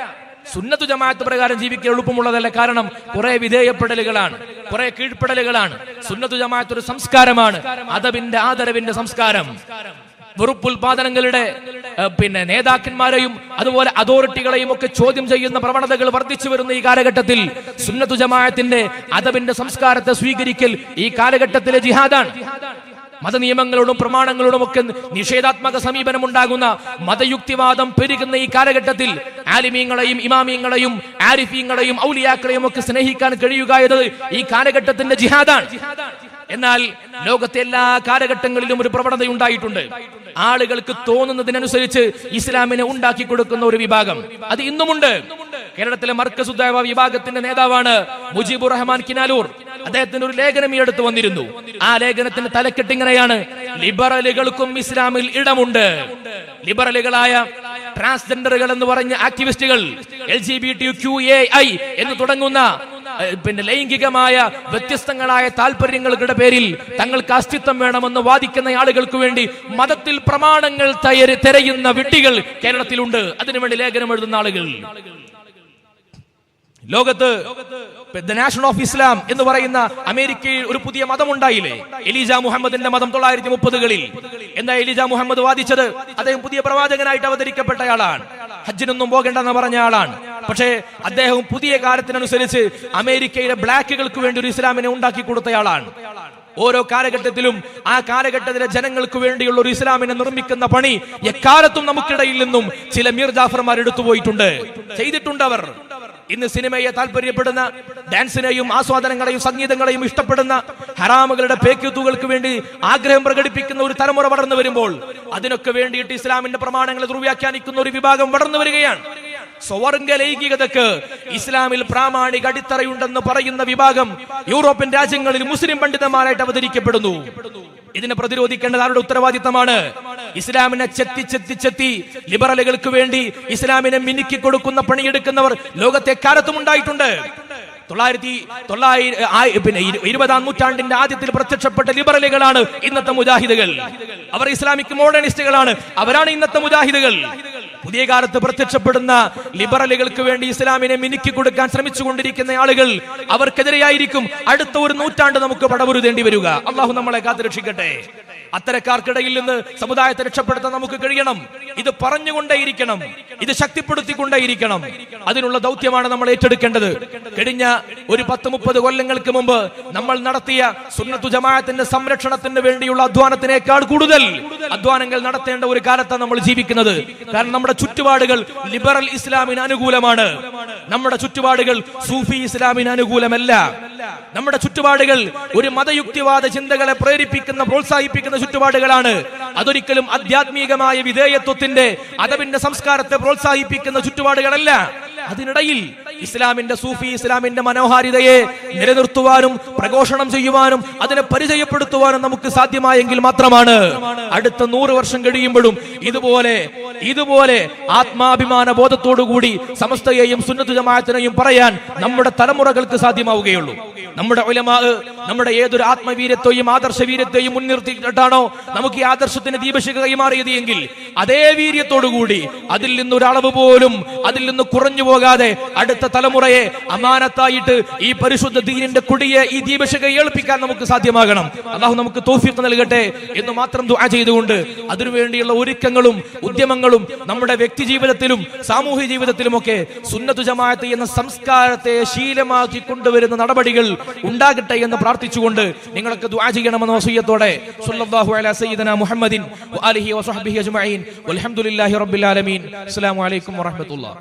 സുന്നത്തു ജമാഅത്ത് പ്രകാരം ജീവിക്കൽ എളുപ്പമുള്ളതല്ല. കാരണം കുറെ വിധേയപ്പെടലുകളാണ്, കുറെ കീഴ്പ്പെടലുകളാണ്. സുന്നത്തു ജമാഅത്ത് ഒരു സംസ്കാരമാണ്, അദബിന്റെ ആദരവിന്റെ സംസ്കാരം. വെറുപ്പുൽപാദനങ്ങളുടെ നേതാക്കന്മാരെയും അതുപോലെ അതോറിറ്റികളെയും ഒക്കെ ചോദ്യം ചെയ്യുന്ന പ്രവണതകൾ വർദ്ധിച്ചു വരുന്ന ഈ കാലഘട്ടത്തിൽ സുന്നത്തു ജമാഅത്തിന്റെ അദബിന്റെ സംസ്കാരത്തെ സ്വീകരിക്കൽ ഈ കാലഘട്ടത്തിലെ ജിഹാദാണ്. മതനിയമങ്ങളോടും പ്രമാണങ്ങളോടും ഒക്കെ നിഷേധാത്മക സമീപനം ഉണ്ടാകുന്ന മതയുക്തിവാദം പെരുകുന്ന ഈ കാലഘട്ടത്തിൽ ആലിമീങ്ങളെയും ഇമാമീങ്ങളെയും ആരിഫീങ്ങളെയും ഔലിയാക്കളെയും ഒക്കെ സ്നേഹിക്കാൻ കഴിയുക എന്നത് ഈ കാലഘട്ടത്തിന്റെ ജിഹാദാണ്. എന്നാൽ ലോകത്തെ എല്ലാ കാലഘട്ടങ്ങളിലും ഒരു പ്രവണത ഉണ്ടായിട്ടുണ്ട്. ആളുകൾക്ക് തോന്നുന്നതിനനുസരിച്ച് ഇസ്ലാമിനെ ഉണ്ടാക്കി കൊടുക്കുന്ന ഒരു വിഭാഗം അത് ഇന്നുമുണ്ട്. കേരളത്തിലെ മർക്കസ് ഉദ്ദഅവ വിഭാഗത്തിന്റെ നേതാവാണ് മുജീബുർ റഹ്മാൻ കിനാലൂർ. അദ്ദേഹത്തിന് ഒരു ലേഖനം ഈ അടുത്ത് വന്നിരുന്നു. ആ ലേഖനത്തിന്റെ തലക്കെട്ട് ഇങ്ങനെയാണ്: ലിബറലുകൾക്കും ഇസ്ലാമിൽ ഇടമുണ്ട്. ലിബറലുകളായ ട്രാൻസ്ജെൻഡറുകൾ എന്ന് പറഞ്ഞ ആക്ടിവിസ്റ്റുകൾ, LGBTQAI എന്ന് തുടങ്ങുന്ന ലൈംഗികമായ വ്യത്യസ്തങ്ങളായ താല്പര്യങ്ങളുടെ പേരിൽ തങ്ങൾക്ക് അസ്തിത്വം വേണമെന്ന് വാദിക്കുന്ന ആളുകൾക്ക് വേണ്ടി മതത്തിൽ പ്രമാണങ്ങൾ തിരയുന്ന വിഡ്ഢികൾ കേരളത്തിലുണ്ട്. അതിനുവേണ്ടി ലേഖനം എഴുതുന്ന ആളുകൾ. ലോകത്ത് നാഷണൽ ഓഫ് ഇസ്ലാം എന്ന് പറയുന്ന അമേരിക്കയിൽ ഒരു പുതിയ മതം ഉണ്ടായില്ലേ, എലീജ മുഹമ്മദിന്റെ മതം 1930-കളിൽ. എന്താ എലീജ മുഹമ്മദ് വാദിച്ചത്? അദ്ദേഹം പുതിയ പ്രവാചകനായിട്ട് അവതരിക്കപ്പെട്ടയാളാണ്, ഹജ്ജിനൊന്നും പോകേണ്ടെന്ന് പറഞ്ഞ ആളാണ്. പക്ഷേ അദ്ദേഹം പുതിയ കാലത്തിനനുസരിച്ച് അമേരിക്കയിലെ ബ്ലാക്കുകൾക്ക് വേണ്ടി ഒരു ഇസ്ലാമിനെ ഉണ്ടാക്കി കൊടുത്തയാളാണ്. ഓരോ കാലഘട്ടത്തിലും ആ കാലഘട്ടത്തിലെ ജനങ്ങൾക്ക് വേണ്ടിയുള്ള ഒരു ഇസ്ലാമിനെ നിർമ്മിക്കുന്ന പണി എക്കാലത്തും നമുക്കിടയിൽ നിന്നും ചില മീർ ജാഫർമാർ എടുത്തുപോയിട്ടുണ്ട്, ചെയ്തിട്ടുണ്ട് അവർ. ഇന്ന് സിനിമയെ താല്പര്യപ്പെടുന്ന, ഡാൻസിനെയും ആസ്വാദനങ്ങളെയും സംഗീതങ്ങളെയും ഇഷ്ടപ്പെടുന്ന, ഹറാമുകളുടെ പേക്യൂത്തുകൾക്ക് വേണ്ടി ആഗ്രഹം പ്രകടിപ്പിക്കുന്ന ഒരു തലമുറ വളർന്നു വരുമ്പോൾ അതിനൊക്കെ വേണ്ടിയിട്ട് ഇസ്ലാമിന്റെ പ്രമാണങ്ങളെ ദുർവ്യാഖ്യാനിക്കുന്ന ഒരു വിഭാഗം വളർന്നു വരികയാണ്. സ്വർഗ ലൈംഗികതക്ക് ഇസ്ലാമിൽ പ്രാമാണിക അടിത്തറയുണ്ടെന്ന് പറയുന്ന വിഭാഗം യൂറോപ്യൻ രാജ്യങ്ങളിൽ മുസ്ലിം പണ്ഡിതന്മാരായിട്ട് അവതരിക്കപ്പെടുന്നു. ഇതിനെ പ്രതിരോധിക്കേണ്ടത് ആരുടെ ഉത്തരവാദിത്തമാണ്? ഇസ്ലാമിനെ ചെത്തി ലിബറലുകൾക്ക് വേണ്ടി ഇസ്ലാമിനെ മിനുക്കി കൊടുക്കുന്ന പണിയെടുക്കുന്നവർ ലോകത്തെ കാലത്തും ഉണ്ടായിട്ടുണ്ട്. 20-ാം നൂറ്റാണ്ടിന്റെ ആദ്യത്തിൽ പ്രത്യക്ഷപ്പെട്ട ലിബറലുകളാണ് ഇന്നത്തെ മുജാഹിദുകൾ. അവർ ഇസ്ലാമിക് മോഡേണിസ്റ്റുകളാണ്, അവരാണ് ഇന്നത്തെ മുജാഹിദുകൾ. പുതിയ കാലത്ത് പ്രത്യക്ഷപ്പെടുന്ന ലിബറലുകൾക്ക് വേണ്ടി ഇസ്ലാമിനെ മിനുക്കി കൊടുക്കാൻ ശ്രമിച്ചുകൊണ്ടിരിക്കുന്ന ആളുകൾ, അവർക്കെതിരെയായിരിക്കും അടുത്ത ഒരു നൂറ്റാണ്ട് നമുക്ക് പടപൊരുതേണ്ടി വരിക. അള്ളാഹു നമ്മളെ കാത്തുരക്ഷിക്കട്ടെ. അത്തരക്കാർക്കിടയിൽ നിന്ന് സമുദായത്തെ രക്ഷപ്പെടുത്താൻ നമുക്ക് കഴിയണം. ഇത് പറഞ്ഞുകൊണ്ടേയിരിക്കണം, ഇത് ശക്തിപ്പെടുത്തിക്കൊണ്ടേയിരിക്കണം. അതിനുള്ള ദൗത്യമാണ് നമ്മൾ ഏറ്റെടുക്കേണ്ടത്. കഴിഞ്ഞ ഒരു 10-30 കൊല്ലങ്ങൾക്ക് മുമ്പ് നമ്മൾ നടത്തിയ സുന്നത്തു ജമാഅത്തിന്റെ സംരക്ഷണത്തിന് വേണ്ടിയുള്ള അധ്വാനത്തിനേക്കാൾ കൂടുതൽ അധ്വാനങ്ങൾ നടത്തേണ്ട ഒരു കാലത്താണ് നമ്മൾ ജീവിക്കുന്നത്. കാരണം നമ്മുടെ ചുറ്റുപാടുകൾ ലിബറൽ ഇസ്ലാമിന് അനുകൂലമാണ്. നമ്മുടെ ചുറ്റുപാടുകൾ സൂഫി ഇസ്ലാമിന് അനുകൂലമല്ല. നമ്മുടെ ചുറ്റുപാടുകൾ ഒരു മതയുക്തിവാദ ചിന്തകളെ പ്രേരിപ്പിക്കുന്ന, പ്രോത്സാഹിപ്പിക്കുന്ന ചുറ്റുപാടുകളാണ്. അതൊരിക്കലും ആധ്യാത്മികമായ വിധേയത്വത്തിന്റെ, അദബിന്റെ സംസ്കാരത്തെ പ്രോത്സാഹിപ്പിക്കുന്ന ചുറ്റുപാടുകളല്ല. അതിനിടയിൽ ഇസ്ലാമിന്റെ, സൂഫി ഇസ്ലാമിന്റെ മനോഹാരിതയെ നിലനിർത്തുവാനും പ്രഘോഷണം ചെയ്യുവാനും അതിനെ പരിചയപ്പെടുത്തുവാനും നമുക്ക് സാധ്യമായെങ്കിൽ മാത്രമാണ് അടുത്ത 100 വർഷം കഴിയുമ്പോഴും ഇതുപോലെ ആത്മാഭിമാന ബോധത്തോടുകൂടി സമസ്തയെയും സുന്നത്ത് ജമാഅത്തിനെയും പറയാൻ നമ്മുടെ തലമുറകൾക്ക് സാധ്യമാവുകയുള്ളൂ. നമ്മുടെ ഉലമാ, നമ്മുടെ ഏതൊരു ആത്മവീര്യത്തെയും ആദർശവീര്യത്തെയും മുൻനിർത്തിയിട്ടാണോ നമുക്ക് ഈ ആദർശത്തിന് ദീപശിഖ കൈമാറിയത് എങ്കിൽ അതേ വീര്യത്തോടുകൂടി അതിൽ നിന്നൊരളവ് പോലും അതിൽ നിന്ന് കുറഞ്ഞു പോകാതെ അടുത്ത തലമുറയെ അമാനത്തായിട്ട് ഈ പരിശുദ്ധ ദീനിന്റെ കൊടിയെ, ഈ ദീപശിഖ ഏൽപ്പിക്കാൻ നമുക്ക് സാധ്യമാകണം. അല്ലാഹു നമുക്ക് തൗഫീഖ് നൽകട്ടെ എന്ന് മാത്രം ദുആ ചെയ്തുകൊണ്ട് അതിനുവേണ്ടിയുള്ള ഒരുക്കങ്ങളും ഉദ്യമങ്ങളും നമ്മുടെ വ്യക്തി ജീവിതത്തിലും സാമൂഹിക ജീവിതത്തിലുമൊക്കെ സുന്നത്തു ജമാഅത്ത് എന്ന സംസ്കാരത്തെ ശീലമാക്കി കൊണ്ടുവരുന്ന നടപടികൾ ഉണ്ടാകട്ടെ എന്ന് പ്രാർത്ഥിച്ചുകൊണ്ട് നിങ്ങളൊക്കെ ദുആ ചെയ്യണമെന്ന വസിയ്യത്തോടെ സ്വല്ലല്ലാഹു അലാ സയ്യിദനാ മുഹമ്മദിൻ വആലിഹി വസഹ്ബിഹി അജ്മഈൻ വൽഹംദുലില്ലാഹി റബ്ബിൽ ആലമീൻ. അസ്സലാമു അലൈക്കും വറഹ്മത്തുള്ളാഹി.